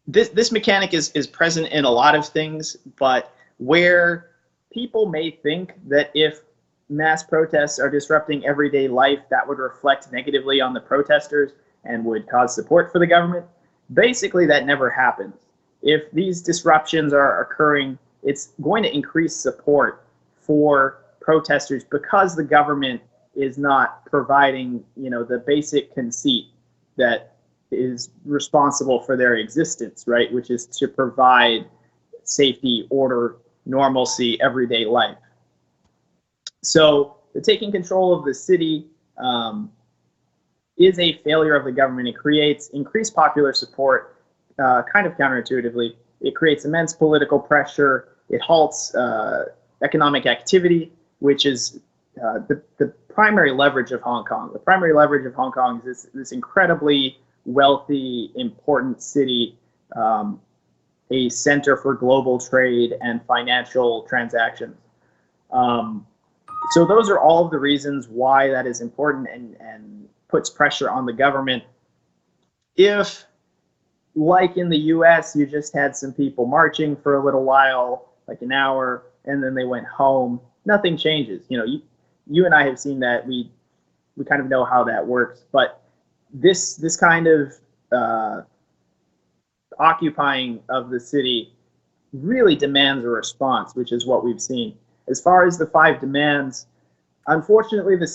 This mechanic is present in a lot of things, but where people may think that if mass protests are disrupting everyday life, that would reflect negatively on the protesters and would cause support for the government, basically that never happens. If these disruptions are occurring, it's going to increase support for protesters because the government is not providing, the basic conceit that is responsible for their existence, right? Which is to provide safety, order, normalcy, everyday life. So the taking control of the city is a failure of the government. It creates increased popular support, kind of counterintuitively. It creates immense political pressure. It halts economic activity, which is the primary leverage of Hong Kong. The primary leverage of Hong Kong is this incredibly wealthy, important city, a center for global trade and financial transactions. So those are all of the reasons why that is important and puts pressure on the government. If, like in the US, you just had some people marching for a little while, like an hour, and then they went home, nothing changes. You and I have seen that. We kind of know how that works, but this kind of occupying of the city really demands a response, which is what we've seen. As far as the 5 demands, unfortunately, the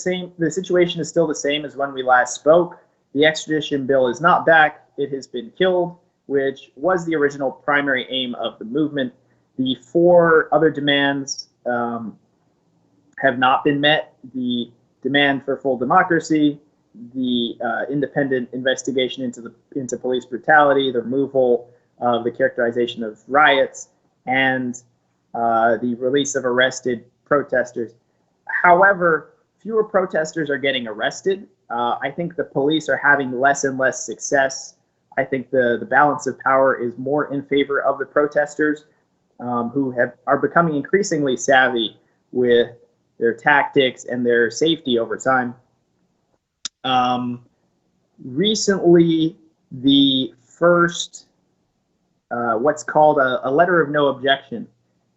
situation is still the same as when we last spoke. The extradition bill is not back. It has been killed, which was the original primary aim of the movement. The 4 other demands have not been met. The demand for full democracy, the independent investigation into police brutality, the removal of the characterization of riots, and the release of arrested protesters. However, fewer protesters are getting arrested. I think the police are having less and less success. I think the balance of power is more in favor of the protesters, who are becoming increasingly savvy with their tactics and their safety over time. Recently, the first, what's called a letter of no objection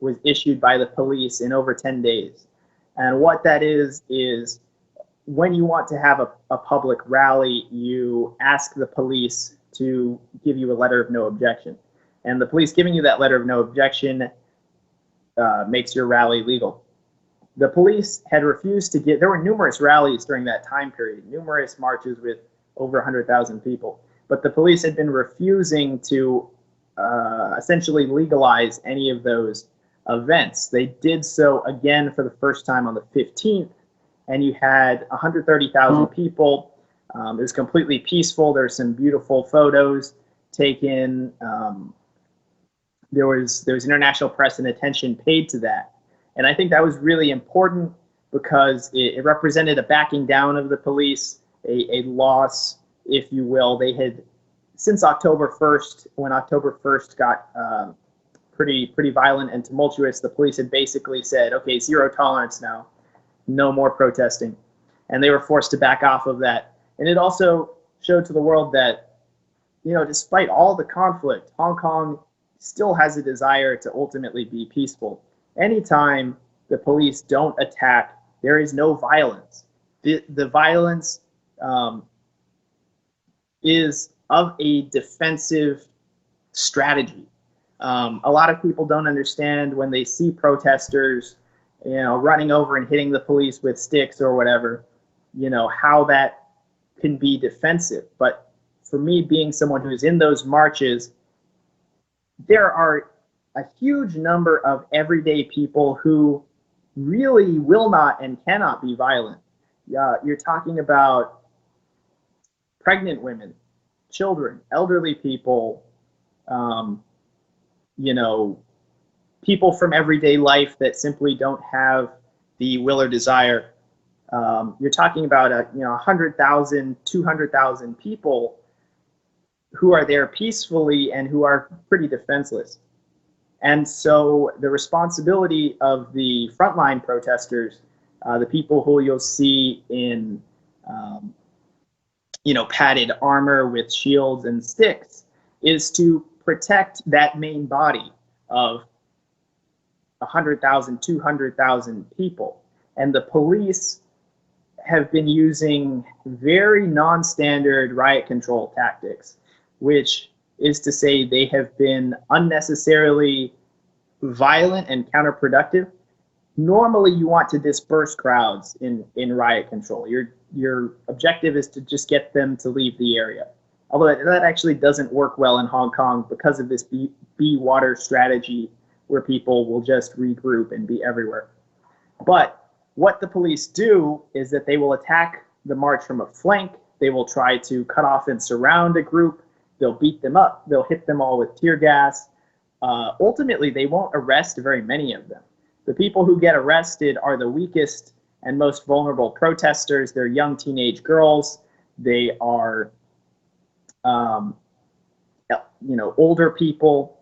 was issued by the police in over 10 days. And what that is when you want to have a public rally, you ask the police to give you a letter of no objection. And the police giving you that letter of no objection makes your rally legal. The police had refused to there were numerous rallies during that time period, numerous marches with over 100,000 people, but the police had been refusing to essentially legalize any of those events. They did so again for the first time on the 15th, and you had 130,000 people. It was completely peaceful. There were some beautiful photos taken. There was international press and attention paid to that, and I think that was really important because it represented a backing down of the police, a loss, if you will. They had, since October 1st, when October 1st got pretty violent and tumultuous, the police had basically said, okay, zero tolerance now, no more protesting, and they were forced to back off of that. And it also showed to the world that, despite all the conflict, Hong Kong still has a desire to ultimately be peaceful. Anytime the police don't attack, there is no violence. The violence is of a defensive strategy. A lot of people don't understand when they see protesters, running over and hitting the police with sticks or whatever, how that can be defensive. But for me, being someone who's in those marches, there are a huge number of everyday people who really will not and cannot be violent. You're talking about pregnant women, children, elderly people, people from everyday life that simply don't have the will or desire. You're talking about 100,000, 200,000 people who are there peacefully and who are pretty defenseless. And so the responsibility of the frontline protesters, the people who you'll see in, padded armor with shields and sticks, is to protect that main body of 100,000, 200,000 people. And the police have been using very non-standard riot control tactics, which is to say they have been unnecessarily violent and counterproductive. Normally, you want to disperse crowds in riot control. Your objective is to just get them to leave the area. Although that actually doesn't work well in Hong Kong because of this be water strategy where people will just regroup and be everywhere. But what the police do is that they will attack the march from a flank. They will try to cut off and surround a group. They'll beat them up. They'll hit them all with tear gas. Ultimately, they won't arrest very many of them. The people who get arrested are the weakest and most vulnerable protesters. They're young teenage girls. They are, older people.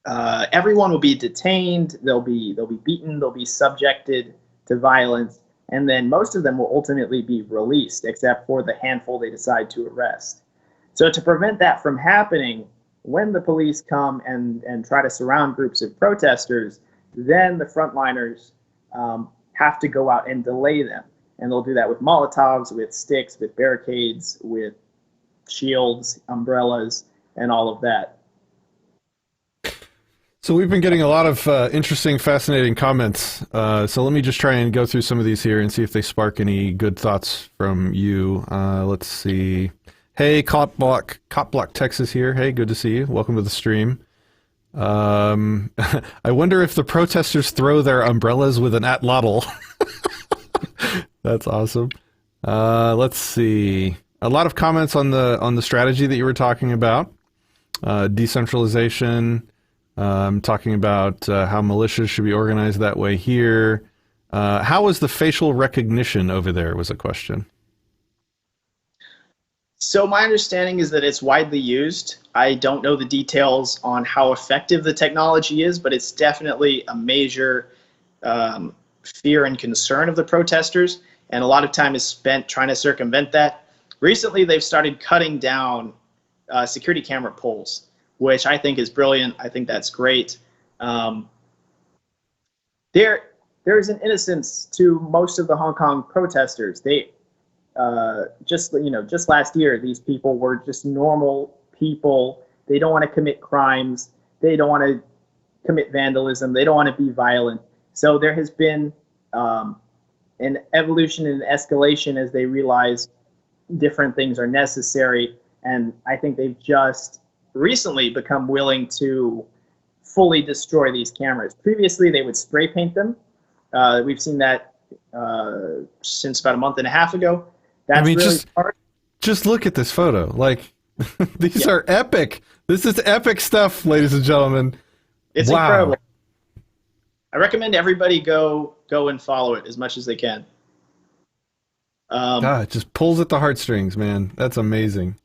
Everyone will be detained. They'll be beaten. They'll be subjected to violence, and then most of them will ultimately be released, except for the handful they decide to arrest. So to prevent that from happening, when the police come and try to surround groups of protesters, then the frontliners have to go out and delay them. And they'll do that with Molotovs, with sticks, with barricades, with shields, umbrellas, and all of that. So we've been getting a lot of interesting, fascinating comments. So let me just try and go through some of these here and see if they spark any good thoughts from you. Let's see. Hey, Cop Block, Texas here. Hey, good to see you. Welcome to the stream. I wonder if the protesters throw their umbrellas with an atlatl. That's awesome. Let's see. A lot of comments on the strategy that you were talking about. Decentralization. Talking about how militias should be organized that way here. How was the facial recognition over there was a question. So my understanding is that it's widely used. I don't know the details on how effective the technology is, but it's definitely a major fear and concern of the protesters, and a lot of time is spent trying to circumvent that. Recently, they've started cutting down security camera poles, which I think is brilliant. I think that's great. There is an innocence to most of the Hong Kong protesters. They just last year, these people were just normal people. They don't want to commit crimes. They don't want to commit vandalism. They don't want to be violent. So there has been an evolution and escalation as they realize different things are necessary. And I think they've just recently become willing to fully destroy these cameras. Previously, they would spray paint them. We've seen that since about a month and a half ago. I That's mean, really hard. just look at this photo. Like, these Yeah. are epic. This is epic stuff, ladies and gentlemen. It's Wow. incredible. I recommend everybody go and follow it as much as they can. God, it just pulls at the heartstrings, man. That's amazing.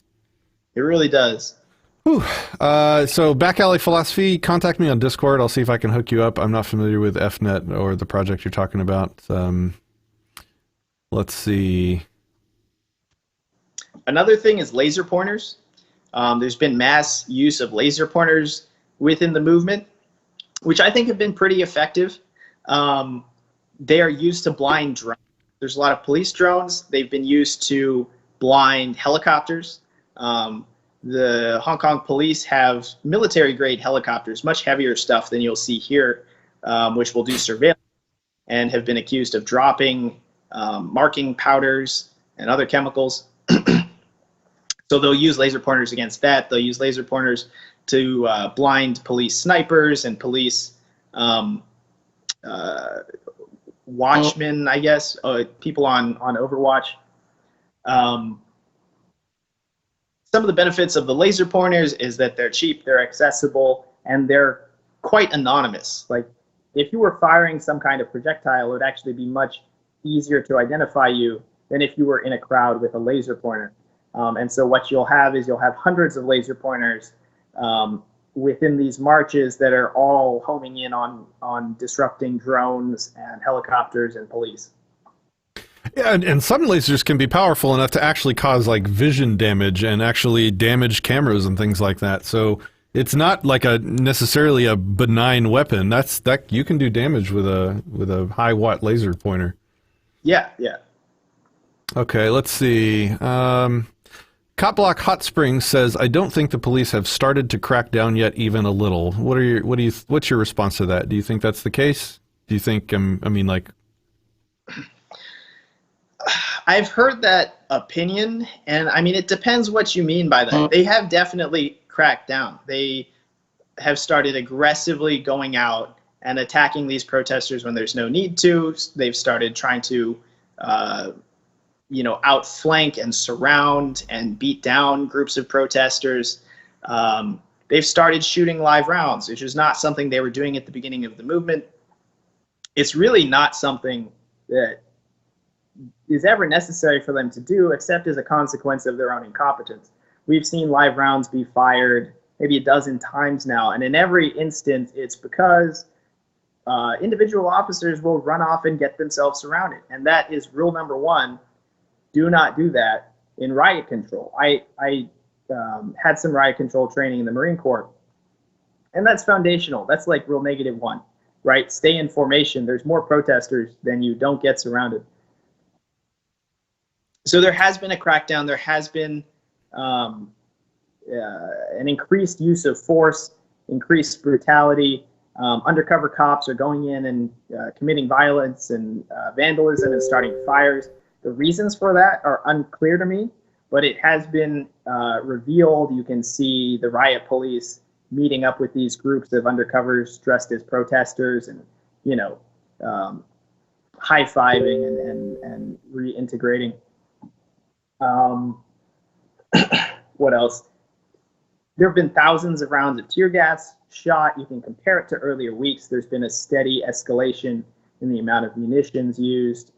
It really does. Whew. So Back Alley Philosophy, contact me on Discord. I'll see if I can hook you up. I'm not familiar with FNet or the project you're talking about. Let's see. Another thing is laser pointers. There's been mass use of laser pointers within the movement, which I think have been pretty effective. They are used to blind drones. There's a lot of police drones. They've been used to blind helicopters. The Hong Kong police have military-grade helicopters, much heavier stuff than you'll see here, which will do surveillance and have been accused of dropping marking powders and other chemicals. So they'll use laser pointers against that. They'll use laser pointers to blind police snipers and police watchmen, I guess, people on Overwatch. Some of the benefits of the laser pointers is that they're cheap, they're accessible, and they're quite anonymous. Like, if you were firing some kind of projectile, it would actually be much easier to identify you than if you were in a crowd with a laser pointer. And so what you'll have is you'll have hundreds of laser pointers within these marches that are all homing in on disrupting drones and helicopters and police. Yeah, and some lasers can be powerful enough to actually cause like vision damage and actually damage cameras and things like that. So it's not like necessarily a benign weapon. That you can do damage with a high watt laser pointer. Yeah. Okay, let's see. Cop Block Hot Springs says, "I don't think the police have started to crack down yet, even a little." What's your response to that? Do you think that's the case? Do you think I've heard that opinion, and I mean, it depends what you mean by that. They have definitely cracked down. They have started aggressively going out and attacking these protesters when there's no need to. They've started trying to, outflank and surround and beat down groups of protesters. They've started shooting live rounds, which is not something they were doing at the beginning of the movement. It's really not something that is ever necessary for them to do, except as a consequence of their own incompetence. We've seen live rounds be fired maybe a dozen times now, and in every instance, it's because individual officers will run off and get themselves surrounded. And that is rule number one. Do not do that in riot control. I had some riot control training in the Marine Corps, and that's foundational. That's like rule -1, right? Stay in formation. There's more protesters than you. Don't get surrounded. So there has been a crackdown. There has been an increased use of force, increased brutality. Undercover cops are going in and committing violence and vandalism and starting fires. The reasons for that are unclear to me, but it has been revealed. You can see the riot police meeting up with these groups of undercovers dressed as protesters and, high-fiving and reintegrating. What else? There have been thousands of rounds of tear gas shot. You can compare it to earlier weeks. There's been a steady escalation in the amount of munitions used.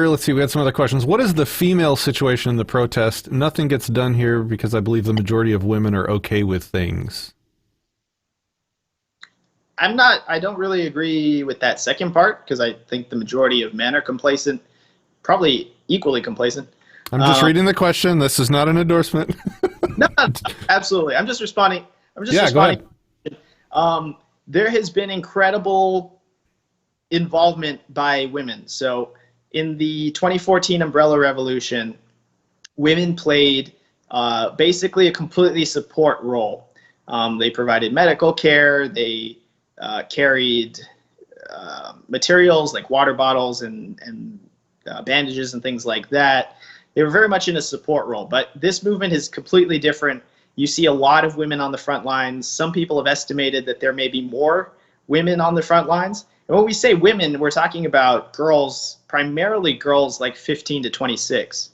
Let's see, we had some other questions. What is the female situation in the protest? Nothing gets done here because I believe the majority of women are okay with things. I don't really agree with that second part, because I think the majority of men are complacent, probably equally complacent. I'm just reading the question. This is not an endorsement. No, absolutely. I'm just responding. Go ahead. There has been incredible involvement by women. So in the 2014 Umbrella Revolution, women played basically a completely support role. They provided medical care. They carried materials like water bottles and bandages and things like that. they were very much in a support role. But this movement is completely different. You see a lot of women on the front lines. Some people have estimated that there may be more women on the front lines. And when we say women, we're talking about girls, primarily girls like 15 to 26.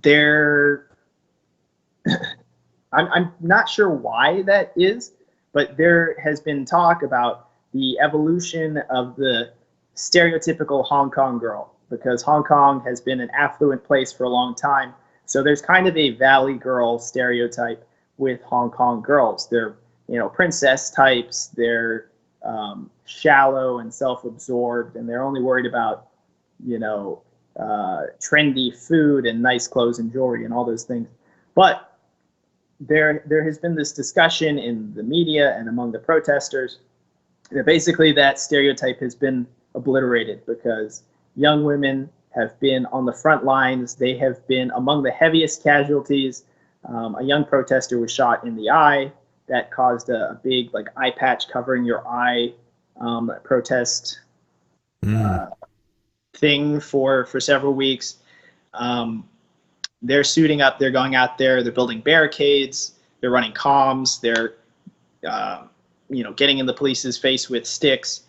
They're I'm not sure why that is, but there has been talk about the evolution of the stereotypical Hong Kong girl, because Hong Kong has been an affluent place for a long time. So there's kind of a valley girl stereotype with Hong Kong girls. They're, princess types. They're shallow and self-absorbed, and they're only worried about, trendy food and nice clothes and jewelry and all those things. But there has been this discussion in the media and among the protesters that basically that stereotype has been obliterated, because young women have been on the front lines. They have been among the heaviest casualties. A young protester was shot in the eye. That caused a big eye patch covering your eye protest thing for several weeks. They're suiting up. They're going out there. They're building barricades. They're running comms. They're, getting in the police's face with sticks.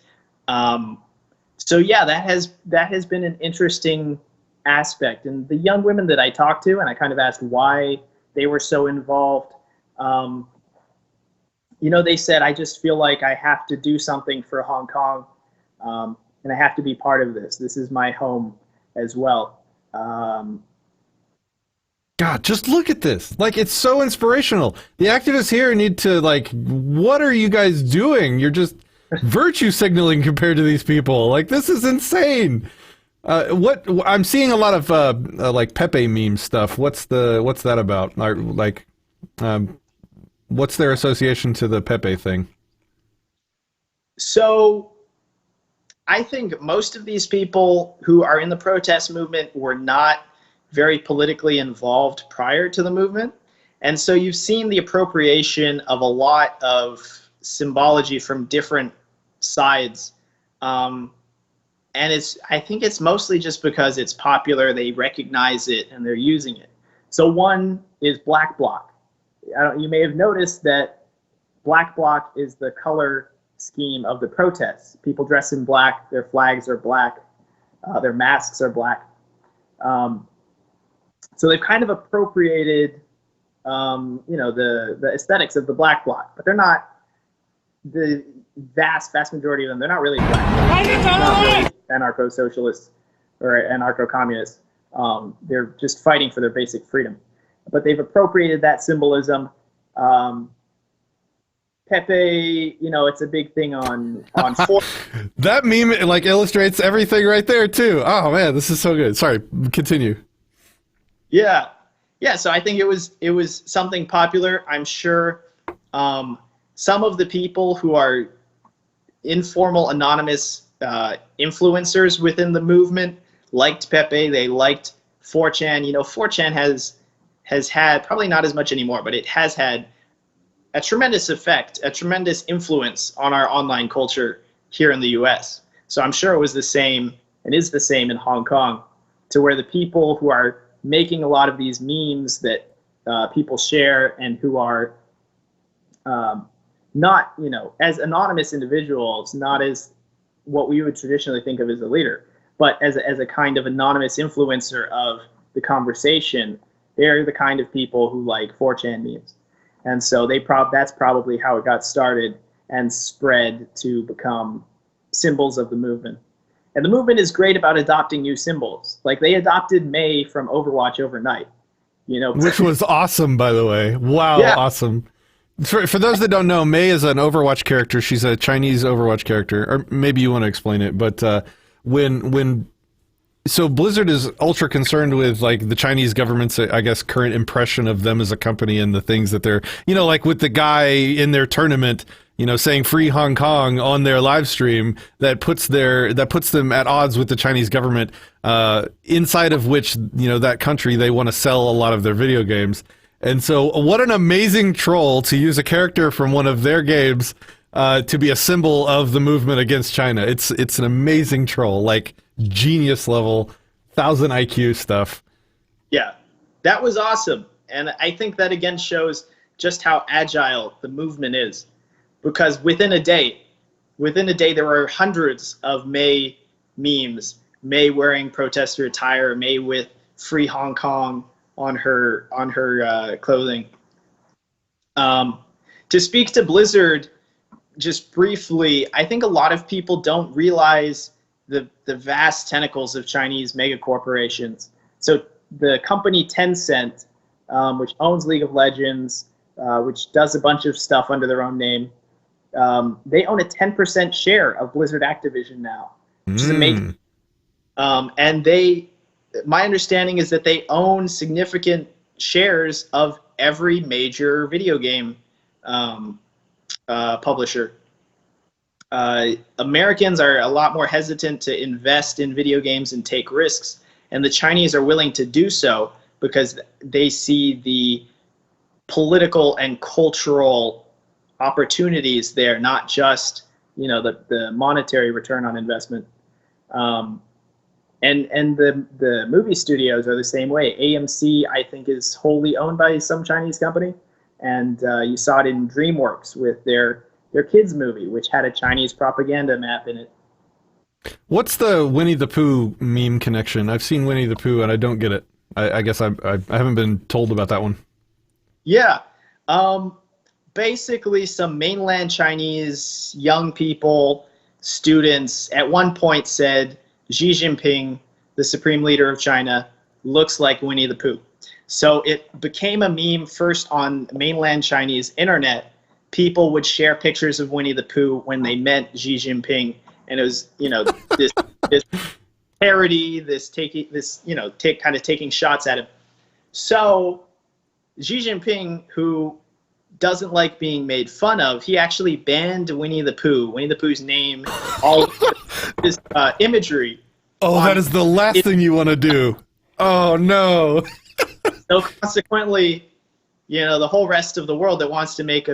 So yeah, that has been an interesting aspect. And the young women that I talked to, and I kind of asked why they were so involved. They said, I just feel like I have to do something for Hong Kong, and I have to be part of this. This is my home as well. God, just look at this. It's so inspirational. The activists here need to, what are you guys doing? You're just virtue signaling compared to these people. This is insane. I'm seeing a lot of, Pepe meme stuff. What's that about? What's their association to the Pepe thing? So I think most of these people who are in the protest movement were not very politically involved prior to the movement. And so you've seen the appropriation of a lot of symbology from different sides. And I think it's mostly just because it's popular, they recognize it, and they're using it. So one is black bloc. You may have noticed that black bloc is the color scheme of the protests. People dress in black, their flags are black, their masks are black. So they've kind of appropriated, the aesthetics of the black bloc, but they're not, the vast majority of them, they're not really black. They're not really anarcho-socialists or anarcho-communists. They're just fighting for their basic freedom. But they've appropriated that symbolism. Pepe, it's a big thing on That meme illustrates everything right there too. Oh man, this is so good. Sorry, continue. Yeah. So I think it was something popular. I'm sure some of the people who are informal, anonymous influencers within the movement liked Pepe. They liked 4chan. 4chan has had, probably not as much anymore, but it has had a tremendous effect, a tremendous influence on our online culture here in the US. So I'm sure it was the same and is the same in Hong Kong, to where the people who are making a lot of these memes that people share and who are not, as anonymous individuals, not as what we would traditionally think of as a leader, but as a kind of anonymous influencer of the conversation, they're the kind of people who like 4chan memes. And so that's probably how it got started and spread to become symbols of the movement. And the movement is great about adopting new symbols. They adopted Mei from Overwatch overnight, Which was awesome, by the way. Wow, yeah. Awesome. For those that don't know, Mei is an Overwatch character. She's a Chinese Overwatch character, or maybe you want to explain it. But so Blizzard is ultra concerned with the Chinese government's, I guess, current impression of them as a company and the things that they're, with the guy in their tournament, saying "Free Hong Kong" on their live stream, that puts them at odds with the Chinese government, inside of which, that country, they want to sell a lot of their video games. And so what an amazing troll to use a character from one of their games to be a symbol of the movement against China. It's an amazing troll. genius level, 1,000 IQ stuff. Yeah, that was awesome. And I think that again shows just how agile the movement is. Because within a day, there were hundreds of May memes. May wearing protester attire, May with "Free Hong Kong" on her clothing. Um, to speak to Blizzard, just briefly, I think a lot of people don't realize the vast tentacles of Chinese mega corporations. So the company Tencent, which owns League of Legends, which does a bunch of stuff under their own name, they own a 10% share of Blizzard Activision now, which is amazing. And my understanding is that they own significant shares of every major video game publisher. Americans are a lot more hesitant to invest in video games and take risks, and the Chinese are willing to do so because they see the political and cultural opportunities there, not just the monetary return on investment. And the movie studios are the same way. AMC, I think, is wholly owned by some Chinese company, and you saw it in DreamWorks with their kids movie, which had a Chinese propaganda map in it. What's the Winnie the Pooh meme connection? I've seen Winnie the Pooh and I don't get it. I guess I haven't been told about that one. Yeah. Basically, some mainland Chinese young people, students, at one point said Xi Jinping, the supreme leader of China, looks like Winnie the Pooh. So it became a meme first on mainland Chinese internet. People would share pictures of Winnie the Pooh when they meant Xi Jinping, and it was this parody, kind of taking shots at him. So Xi Jinping, who doesn't like being made fun of, he actually banned Winnie the Pooh's name, all his imagery. Oh, that is the last thing you want to do. Oh, no. So consequently, the whole rest of the world that wants to make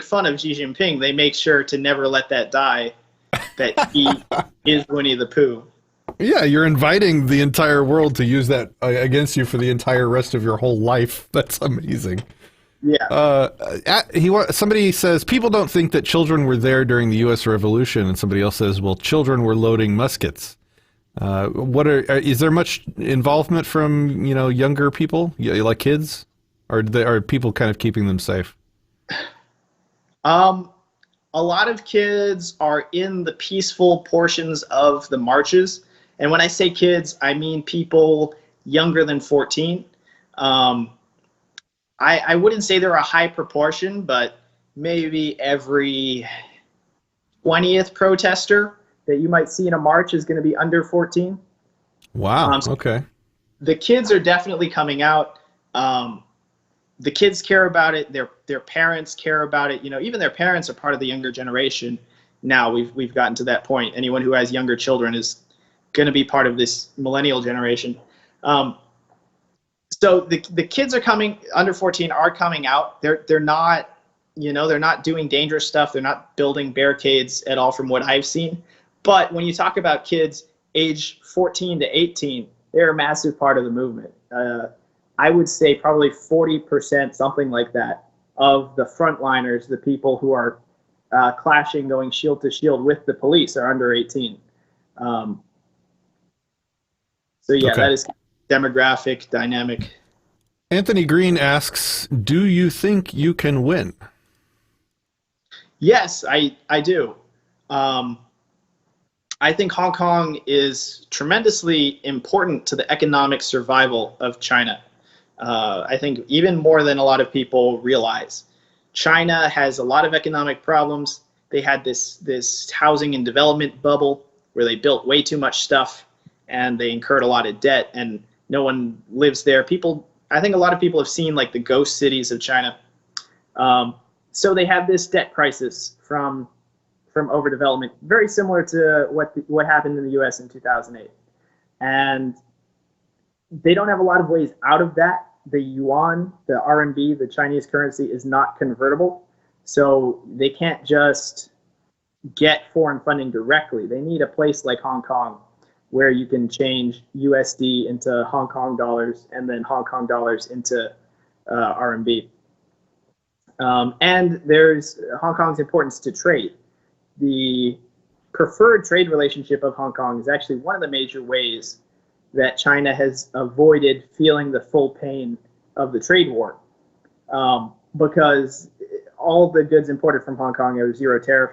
fun of Xi Jinping, they make sure to never let that die, that he is Winnie the Pooh. Yeah, you're inviting the entire world to use that against you for the entire rest of your whole life. That's amazing. Yeah. Somebody says people don't think that children were there during the U.S. Revolution, and somebody else says, well, children were loading muskets. Is there much involvement from younger people, like kids, or are people kind of keeping them safe? A lot of kids are in the peaceful portions of the marches, and when I say kids, I mean people younger than 14. I wouldn't say they're a high proportion, but maybe every 20th protester that you might see in a march is going to be under 14. Wow. Okay. The kids are definitely coming out. The kids care about it. Their parents care about it. Even their parents are part of the younger generation. Now we've gotten to that point. Anyone who has younger children is going to be part of this millennial generation. So the kids are under 14 are coming out. They're not doing dangerous stuff. They're not building barricades at all from what I've seen. But when you talk about kids age 14 to 18, they're a massive part of the movement. I would say probably 40%, something like that, of the frontliners, the people who are clashing, going shield to shield with the police, are under 18. So yeah, okay. That is demographic dynamic. Anthony Green asks, do you think you can win? Yes, I do. I think Hong Kong is tremendously important to the economic survival of China. I think even more than a lot of people realize. China has a lot of economic problems. They had this housing and development bubble where they built way too much stuff and they incurred a lot of debt, and no one lives there. I think a lot of people have seen like the ghost cities of China. So they have this debt crisis from overdevelopment, very similar to what happened in the U.S. in 2008. And they don't have a lot of ways out of that. The yuan, the RMB, the Chinese currency, is not convertible. So they can't just get foreign funding directly. They need a place like Hong Kong, where you can change USD into Hong Kong dollars and then Hong Kong dollars into RMB. And there's Hong Kong's importance to trade. The preferred trade relationship of Hong Kong is actually one of the major ways that China has avoided feeling the full pain of the trade war, because all the goods imported from Hong Kong are zero tariff.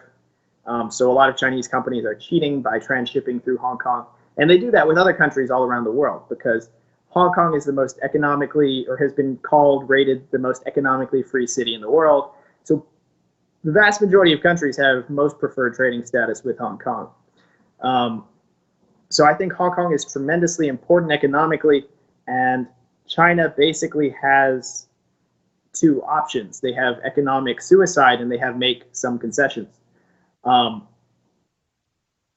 So a lot of Chinese companies are cheating by transshipping through Hong Kong. And they do that with other countries all around the world, because Hong Kong is the most economically, or has been rated the most economically free city in the world. So the vast majority of countries have most preferred trading status with Hong Kong. So I think Hong Kong is tremendously important economically, and China basically has two options. They have economic suicide, and they have make some concessions.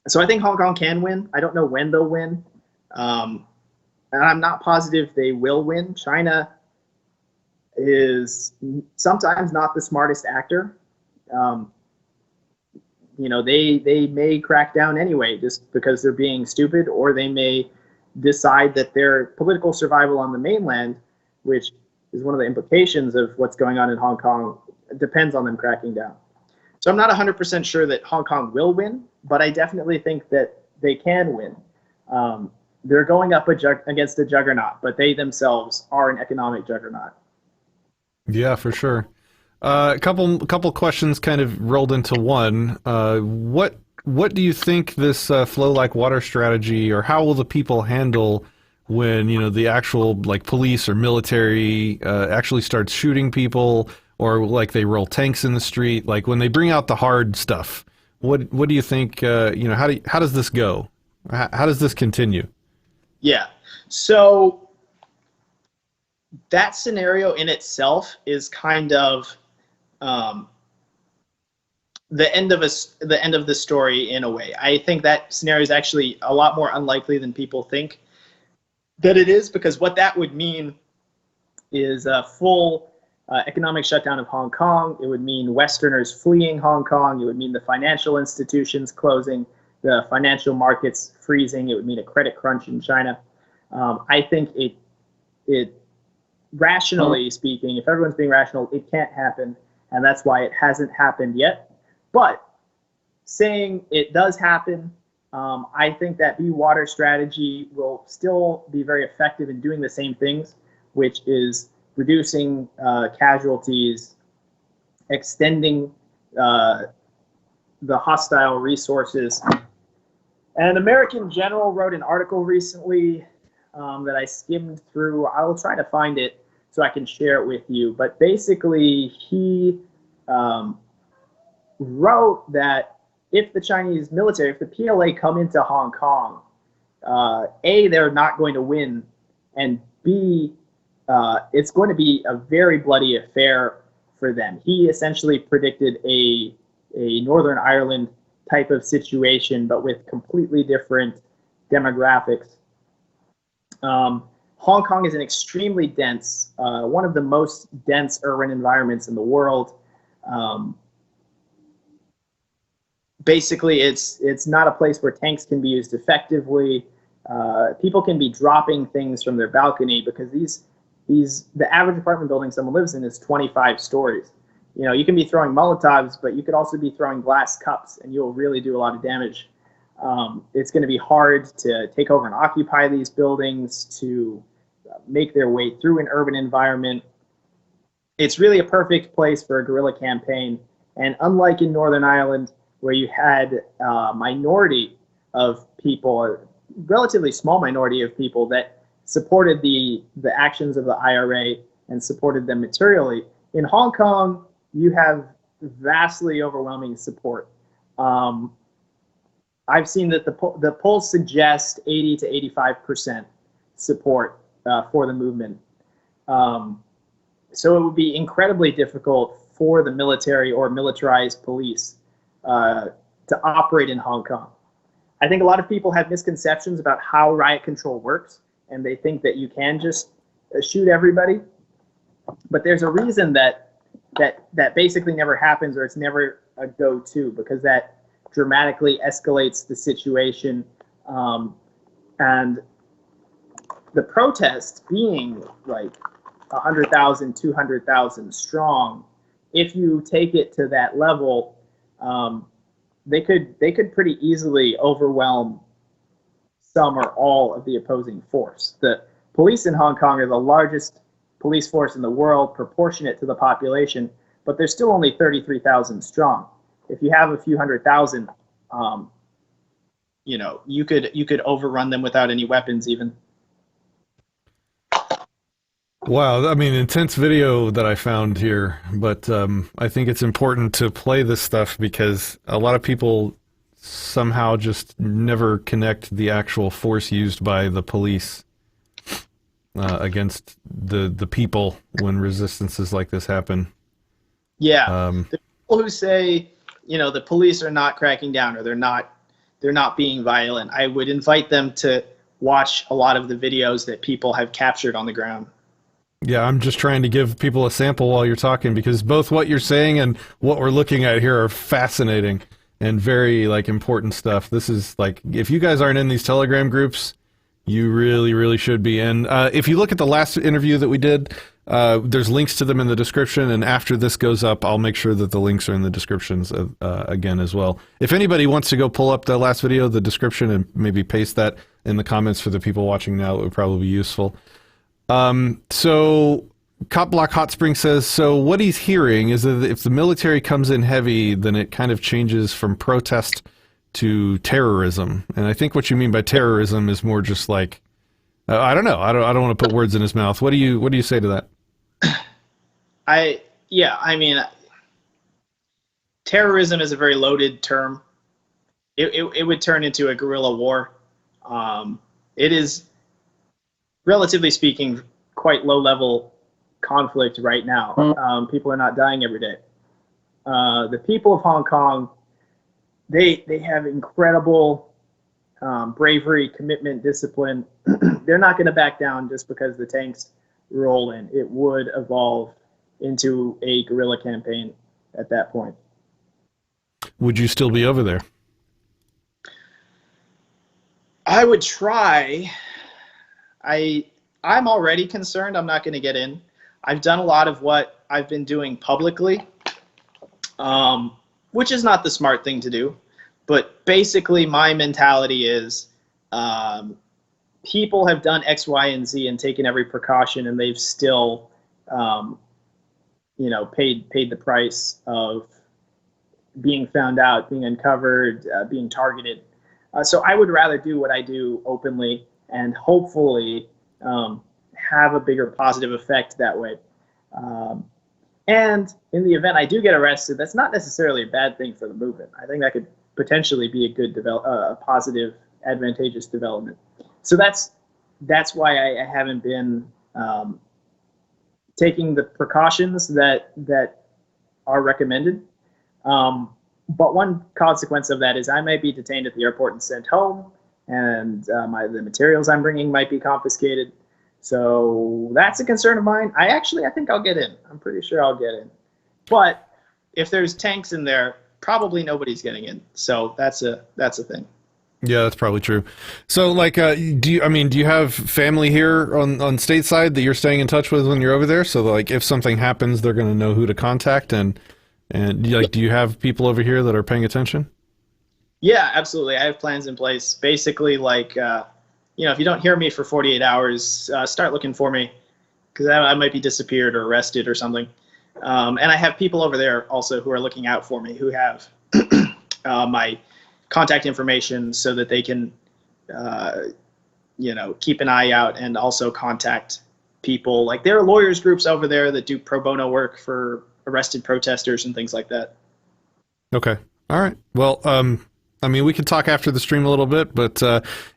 So I think Hong Kong can win. I don't know when they'll win. And I'm not positive they will win. China is sometimes not the smartest actor. They may crack down anyway just because they're being stupid, or they may decide that their political survival on the mainland, which is one of the implications of what's going on in Hong Kong, depends on them cracking down. So I'm not 100% sure that Hong Kong will win, but I definitely think that they can win. They're going up against a juggernaut, but they themselves are an economic juggernaut. Yeah, for sure. A couple questions kind of rolled into one. What do you think this flow like water strategy, or how will the people handle when the actual police or military actually starts shooting people, or they roll tanks in the street? Like when they bring out the hard stuff, what do you think? How does this go? How does this continue? Yeah. So that scenario in itself is kind of the end of the story in a way. I think that scenario is actually a lot more unlikely than people think that it is, because what that would mean is a full economic shutdown of Hong Kong. It would mean Westerners fleeing Hong Kong. It would mean the financial institutions closing, the financial markets freezing. It would mean a credit crunch in China. I think it rationally speaking, if everyone's being rational, it can't happen, and that's why it hasn't happened yet. But saying it does happen, I think that water strategy will still be very effective in doing the same things, which is reducing casualties, extending the hostile resources. An American general wrote an article recently that I skimmed through. I will try to find it so I can share it with you. But basically, he wrote that if the Chinese military, if the PLA come into Hong Kong, A, they're not going to win, and B, it's going to be a very bloody affair for them. He essentially predicted a Northern Ireland type of situation, but with completely different demographics. Hong Kong is an extremely dense, one of the most dense urban environments in the world. Basically, it's not a place where tanks can be used effectively. People can be dropping things from their balcony, because the average apartment building someone lives in is 25 stories. You can be throwing Molotovs, but you could also be throwing glass cups, and you'll really do a lot of damage. It's going to be hard to take over and occupy these buildings, to make their way through an urban environment. It's really a perfect place for a guerrilla campaign. And unlike in Northern Ireland, where you had a minority of people, a relatively small minority of people that supported the actions of the IRA and supported them materially, in Hong Kong, you have vastly overwhelming support. I've seen that the polls suggest 80 to 85% support for the movement. So it would be incredibly difficult for the military or militarized police to operate in Hong Kong. I think a lot of people have misconceptions about how riot control works, and they think that you can just shoot everybody. But there's a reason that basically never happens, or it's never a go-to, because that dramatically escalates the situation. And the protests being like 100,000, 200,000 strong, if you take it to that level, they could pretty easily overwhelm some or all of the opposing force. The police in Hong Kong are the largest police force in the world, proportionate to the population, but they're still only 33,000 strong. If you have a few 100,000, you could overrun them without any weapons even. Wow, I mean, intense video that I found here, but I think it's important to play this stuff because a lot of people somehow just never connect the actual force used by the police against the people when resistances like this happen. Yeah, the people who say, the police are not cracking down or they're not being violent, I would invite them to watch a lot of the videos that people have captured on the ground. Yeah, I'm just trying to give people a sample while you're talking because both what you're saying and what we're looking at here are fascinating and very important stuff. This is if you guys aren't in these Telegram groups, you really, really should be. And if you look at the last interview that we did, there's links to them in the description. And after this goes up, I'll make sure that the links are in the descriptions again as well. If anybody wants to go pull up the last video, the description, and maybe paste that in the comments for the people watching now, it would probably be useful. So Cop Block Hot Spring says, so what he's hearing is that if the military comes in heavy, then it kind of changes from protest to terrorism. And I think what you mean by terrorism is more just I don't know. I don't want to put words in his mouth. What do you say to that? I mean, terrorism is a very loaded term. It would turn into a guerrilla war. It is, relatively speaking, quite low-level conflict right now. People are not dying every day. The people of Hong Kong, they have incredible bravery, commitment, discipline. They're not going to back down just because the tanks roll in. It would evolve into a guerrilla campaign at that point. Would you still be over there? I would try. I'm already concerned I'm not going to get in. I've done a lot of what I've been doing publicly, which is not the smart thing to do. But basically, my mentality is people have done X, Y, and Z and taken every precaution, and they've still, paid the price of being found out, being uncovered, being targeted. So I would rather do what I do openly and hopefully have a bigger positive effect that way. And in the event I do get arrested, that's not necessarily a bad thing for the movement. I think that could potentially be a good, positive, advantageous development. So that's why I haven't been taking the precautions that are recommended. But one consequence of that is I might be detained at the airport and sent home, and the materials I'm bringing might be confiscated. So that's a concern of mine. I think I'll get in. I'm pretty sure I'll get in. But if there's tanks in there, probably nobody's getting in. So that's a thing. Yeah, that's probably true. So, do you have family here on stateside that you're staying in touch with when you're over there? So, if something happens, they're going to know who to contact, and do you have people over here that are paying attention? Yeah, absolutely. I have plans in place. Basically, if you don't hear me for 48 hours, start looking for me because I might be disappeared or arrested or something. And I have people over there also who are looking out for me, who have my contact information so that they can, keep an eye out and also contact people. There are lawyers groups over there that do pro bono work for arrested protesters and things like that. Okay. All right. Well, we could talk after the stream a little bit, but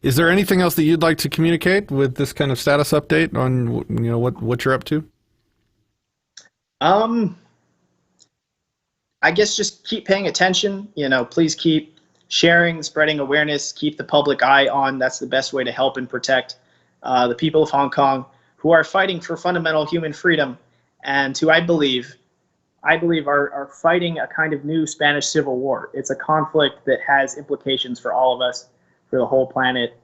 is there anything else that you'd like to communicate with this kind of status update on what you're up to? I guess just keep paying attention. Please keep sharing, spreading awareness, keep the public eye on. That's the best way to help and protect the people of Hong Kong who are fighting for fundamental human freedom and who I believe are fighting a kind of new Spanish Civil War. It's a conflict that has implications for all of us, for the whole planet,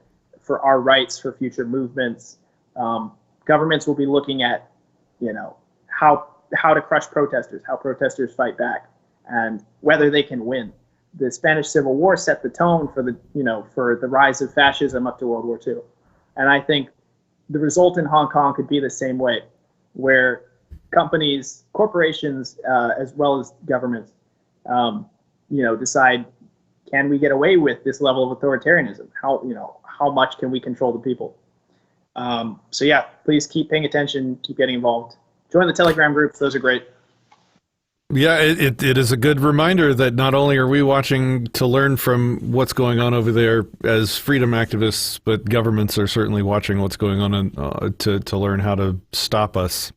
for our rights, for future movements. Governments will be looking at, how to crush protesters, how protesters fight back, and whether they can win. The Spanish Civil War set the tone for the rise of fascism up to World War II, and I think the result in Hong Kong could be the same way, where companies, corporations, as well as governments, decide, can we get away with this level of authoritarianism? How much can we control the people? So yeah, please keep paying attention, keep getting involved. Join the Telegram groups; those are great. Yeah, it is a good reminder that not only are we watching to learn from what's going on over there as freedom activists, but governments are certainly watching what's going on to learn how to stop us.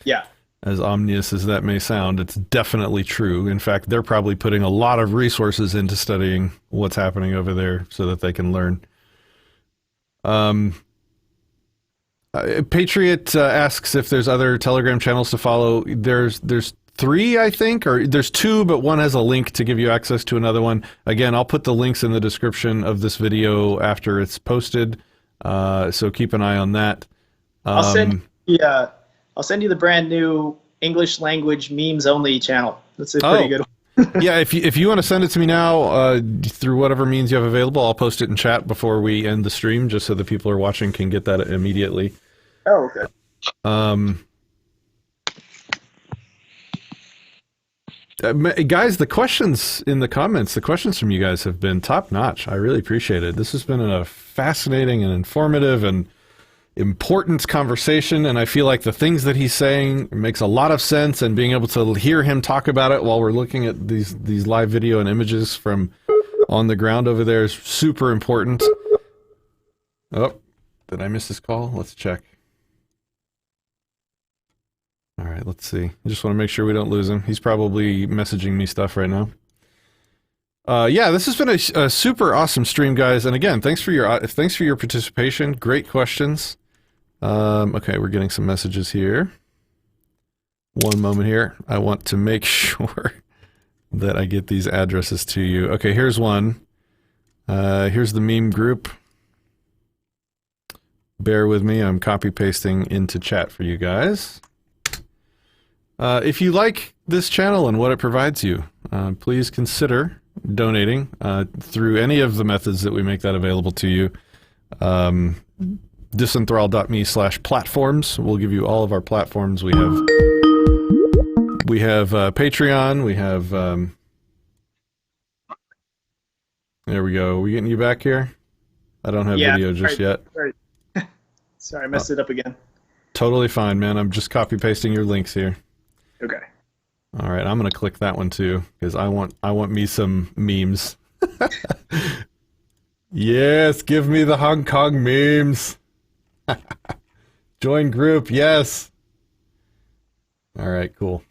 Yeah. As ominous as that may sound, it's definitely true. In fact, they're probably putting a lot of resources into studying what's happening over there so that they can learn. Patriot asks if there's other Telegram channels to follow. There's 3, I think, or there's 2, but one has a link to give you access to another one. Again, I'll put the links in the description of this video after it's posted, so keep an eye on that. I'll send you the brand new English language memes only channel. That's a pretty good one. Yeah, if you want to send it to me now through whatever means you have available, I'll post it in chat before we end the stream, just so the people who are watching can get that immediately. Oh, okay. Guys, the questions in the comments, the questions from you guys have been top notch. I really appreciate it. This has been a fascinating and informative and important conversation, and I feel like the things that he's saying makes a lot of sense, and being able to hear him talk about it while we're looking at these live video and images from on the ground over there is super important. Oh, did I miss this call? Let's check. All right, let's see. I just want to make sure we don't lose him. He's probably messaging me stuff right now. Yeah, this has been a super awesome stream, guys. And again, thanks for your participation. Great questions. Okay, we're getting some messages here. One moment here. I want to make sure that I get these addresses to you. Okay, here's one. Here's the meme group. Bear with me. I'm copy pasting into chat for you guys. If you like this channel and what it provides you, please consider donating through any of the methods that we make that available to you. Disenthrall.me/platforms will give you all of our platforms. We have Patreon. We have there we go. Are we getting you back here? I don't have video just yet. Sorry, I messed it up again. Totally fine, man. I'm just copy pasting your links here. Okay. All right, I'm gonna click that one too because I want me some memes. Yes, give me the Hong Kong memes. Join group, yes. All right, cool.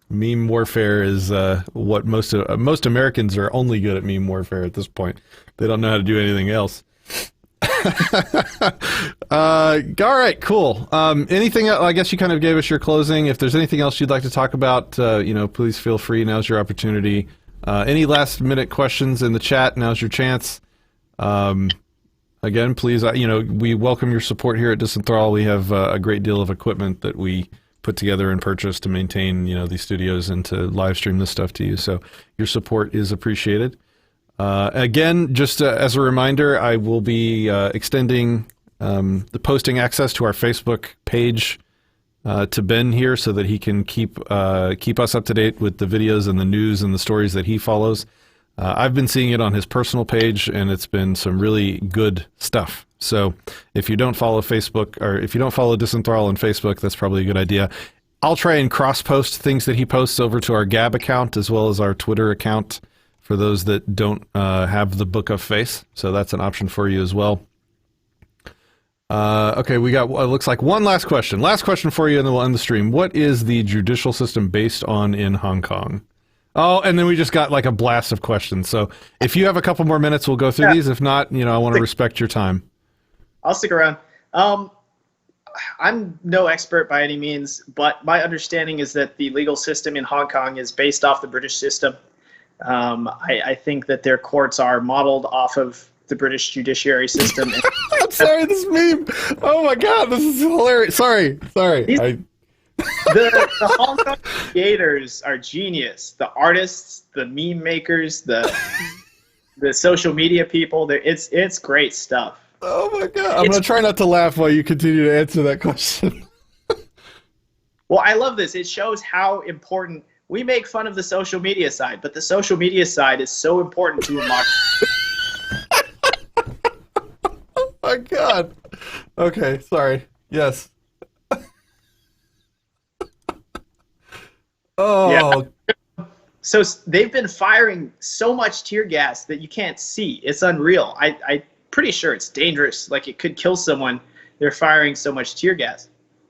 Meme warfare is what most Americans are only good at. Meme warfare at this point. They don't know how to do anything else. All right, cool. Anything else? I guess you kind of gave us your closing. If there's anything else you'd like to talk about, please feel free. Now's your opportunity. Any last minute questions in the chat? Now's your chance. Again, please, we welcome your support here at Disenthrall. We have a great deal of equipment that we put together and purchase to maintain, these studios and to live stream this stuff to you. So your support is appreciated. Again, just as a reminder, I will be extending the posting access to our Facebook page to Ben here so that he can keep us up to date with the videos and the news and the stories that he follows. I've been seeing it on his personal page, and it's been some really good stuff. So if you don't follow Facebook, or if you don't follow Disenthrall on Facebook, that's probably a good idea. I'll try and cross-post things that he posts over to our Gab account as well as our Twitter account for those that don't have the Book of Face. So that's an option for you as well. Okay, we got, looks like one last question. Last question for you, and then we'll end the stream. What is the judicial system based on in Hong Kong? Oh, and then we just got like a blast of questions. So if you have a couple more minutes, we'll go through these. If not, I want to respect your time. I'll stick around. I'm no expert by any means, but my understanding is that the legal system in Hong Kong is based off the British system. I think that their courts are modeled off of the British judiciary system. I'm sorry, this meme. Oh my god, this is hilarious. Sorry. The Hong Kong creators are genius. The artists, the meme makers, the social media people. It's great stuff. Oh my god, I'm gonna try not to laugh while you continue to answer that question. Well, I love this. It shows how important we make fun of the social media side, but the social media side is so important to a modern. Oh my god. Okay, sorry. Yes. Oh. Yeah. So they've been firing so much tear gas that you can't see. It's unreal. I'm pretty sure it's dangerous. Like, it could kill someone. They're firing so much tear gas.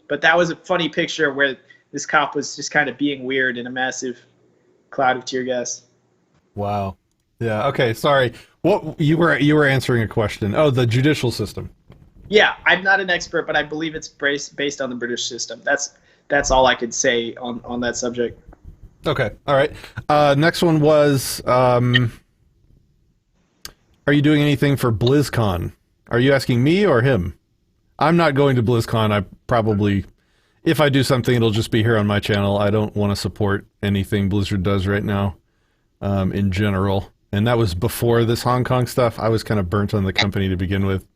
But that was a funny picture where this cop was just kind of being weird in a massive cloud of tear gas. Wow. Yeah. Okay. Sorry. What you were answering a question? Oh, the judicial system. Yeah, I'm not an expert, but I believe it's based on the British system. That's all I could say on that subject. Okay. All right. Next one was, are you doing anything for BlizzCon? Are you asking me or him? I'm not going to BlizzCon. I probably, if I do something, it'll just be here on my channel. I don't want to support anything Blizzard does right now, in general. And that was before this Hong Kong stuff. I was kind of burnt on the company to begin with.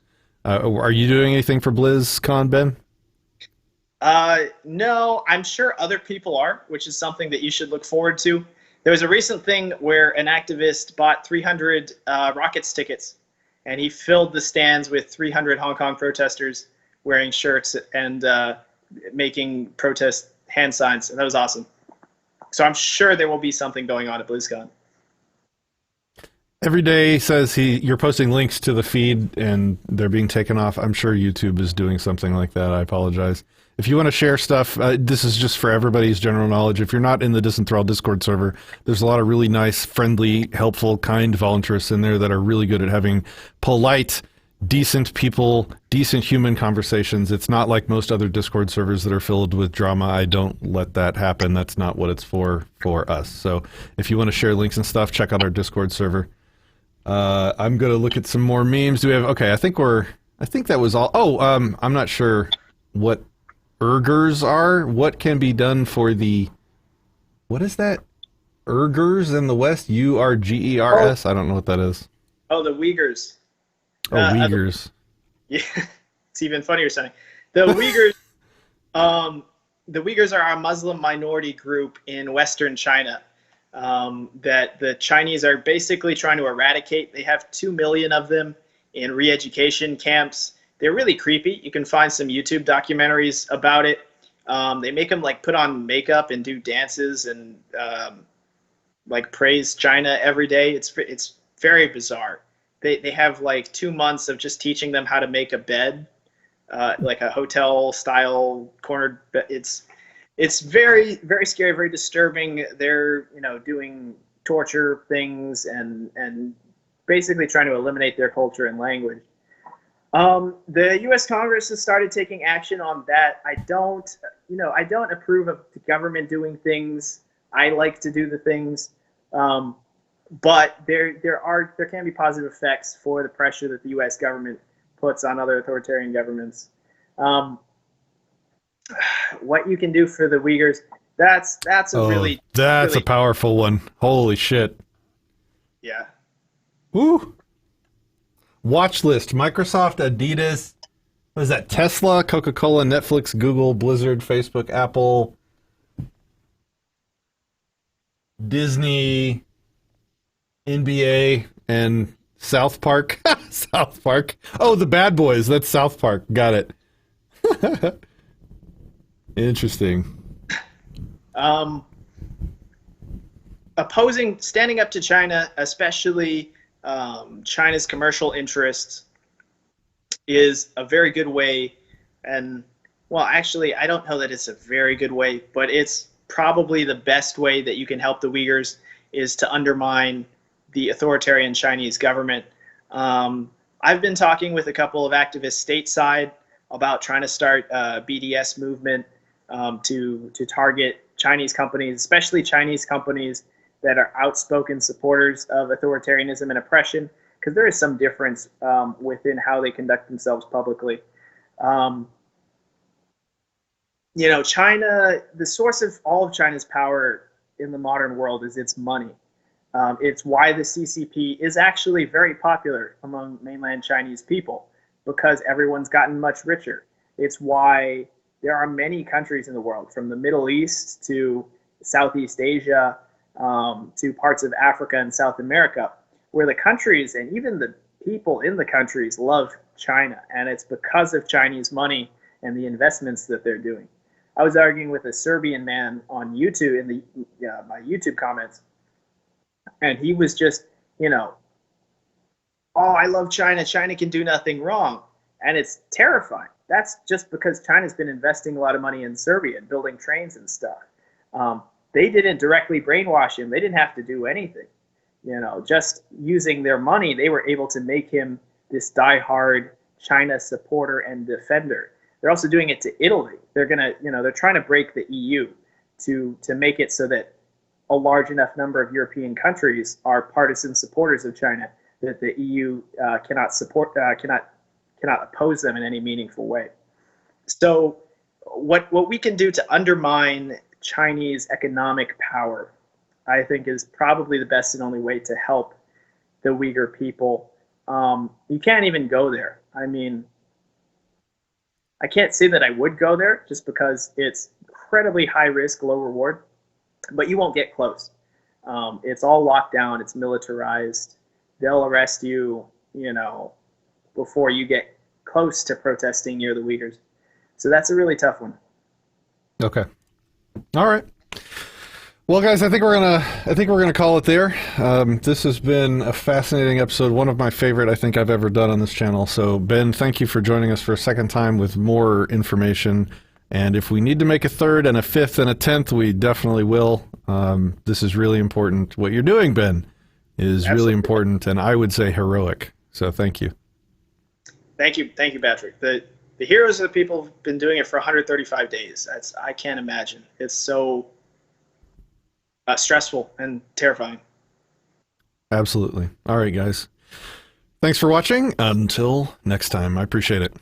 Are you doing anything for BlizzCon, Ben? No, I'm sure other people are, which is something that you should look forward to. There was a recent thing where an activist bought 300 Rockets tickets, and he filled the stands with 300 Hong Kong protesters wearing shirts and making protest hand signs, and that was awesome. So I'm sure there will be something going on at BlizzCon. Every day says you're posting links to the feed and they're being taken off. I'm sure YouTube is doing something like that. I apologize. If you want to share stuff, this is just for everybody's general knowledge. If you're not in the Disenthrall Discord server, there's a lot of really nice, friendly, helpful, kind volunteers in there that are really good at having polite, decent people, decent human conversations. It's not like most other Discord servers that are filled with drama. I don't let that happen. That's not what it's for us. So if you want to share links and stuff, check out our Discord server. I'm gonna look at some more memes. Do we have? Okay, I think that was all. Oh, I'm not sure what Urgers are. What can be done for the? What is that? Urgers in the West? URGERS. I don't know what that is. Oh, the Uyghurs. Oh, Uyghurs. Yeah, it's even funnier sounding. The Uyghurs. The Uyghurs are a Muslim minority group in Western China. That the Chinese are basically trying to eradicate. They have 2 million of them in re-education camps. They're really creepy. You can find some YouTube documentaries about it. They make them like put on makeup and do dances and like praise China every day. It's very bizarre. They have like 2 months of just teaching them how to make a bed, like a hotel style cornered bed. It's very, very scary, very disturbing. They're, doing torture things and basically trying to eliminate their culture and language. The U.S. Congress has started taking action on that. I don't approve of the government doing things. I like to do the things, but there can be positive effects for the pressure that the U.S. government puts on other authoritarian governments. What you can do for the Uyghurs, that's a powerful one. Holy shit. Yeah. Woo. Watch list: Microsoft, Adidas, what is that? Tesla, Coca-Cola, Netflix, Google, Blizzard, Facebook, Apple, Disney, NBA, and South Park. South Park. Oh, the Bad Boys. That's South Park. Got it. Interesting. Standing up to China, especially China's commercial interests, is a very good way. And, well, actually, I don't know that it's a very good way, but it's probably the best way that you can help the Uyghurs is to undermine the authoritarian Chinese government. I've been talking with a couple of activists stateside about trying to start a BDS movement to target Chinese companies, especially Chinese companies that are outspoken supporters of authoritarianism and oppression. because there is some difference within how they conduct themselves publicly. Um, China, the source of all of China's power in the modern world is its money. It's why the CCP is actually very popular among mainland Chinese people, because everyone's gotten much richer. It's why there are many countries in the world, from the Middle East to Southeast Asia, to parts of Africa and South America, where the countries and even the people in the countries love China. And it's because of Chinese money and the investments that they're doing. I was arguing with a Serbian man on YouTube in my YouTube comments, and he was just, oh, I love China. China can do nothing wrong. And it's terrifying. That's just because China's been investing a lot of money in Serbia and building trains and stuff. They didn't directly brainwash him. They didn't have to do anything. Just using their money, they were able to make him this diehard China supporter and defender. They're also doing it to Italy. They're trying to break the EU to make it so that a large enough number of European countries are partisan supporters of China that the EU cannot oppose them in any meaningful way. So what we can do to undermine Chinese economic power, I think, is probably the best and only way to help the Uyghur people. You can't even go there. I mean, I can't say that I would go there just because it's incredibly high risk, low reward, but you won't get close. It's all locked down. It's militarized. They'll arrest you, before you get close to protesting near the Uyghurs. So that's a really tough one. Okay. All right. Well, guys, I think we're gonna call it there. This has been a fascinating episode, one of my favorite I think I've ever done on this channel. So, Ben, thank you for joining us for a second time with more information. And if we need to make a third and a fifth and a 10th, we definitely will. This is really important. What you're doing, Ben, is Absolutely. really important, and I would say heroic. So, thank you. Thank you, Patrick. The heroes of the people have been doing it for 135 days. I can't imagine. It's so stressful and terrifying. Absolutely. All right, guys. Thanks for watching. Until next time. I appreciate it.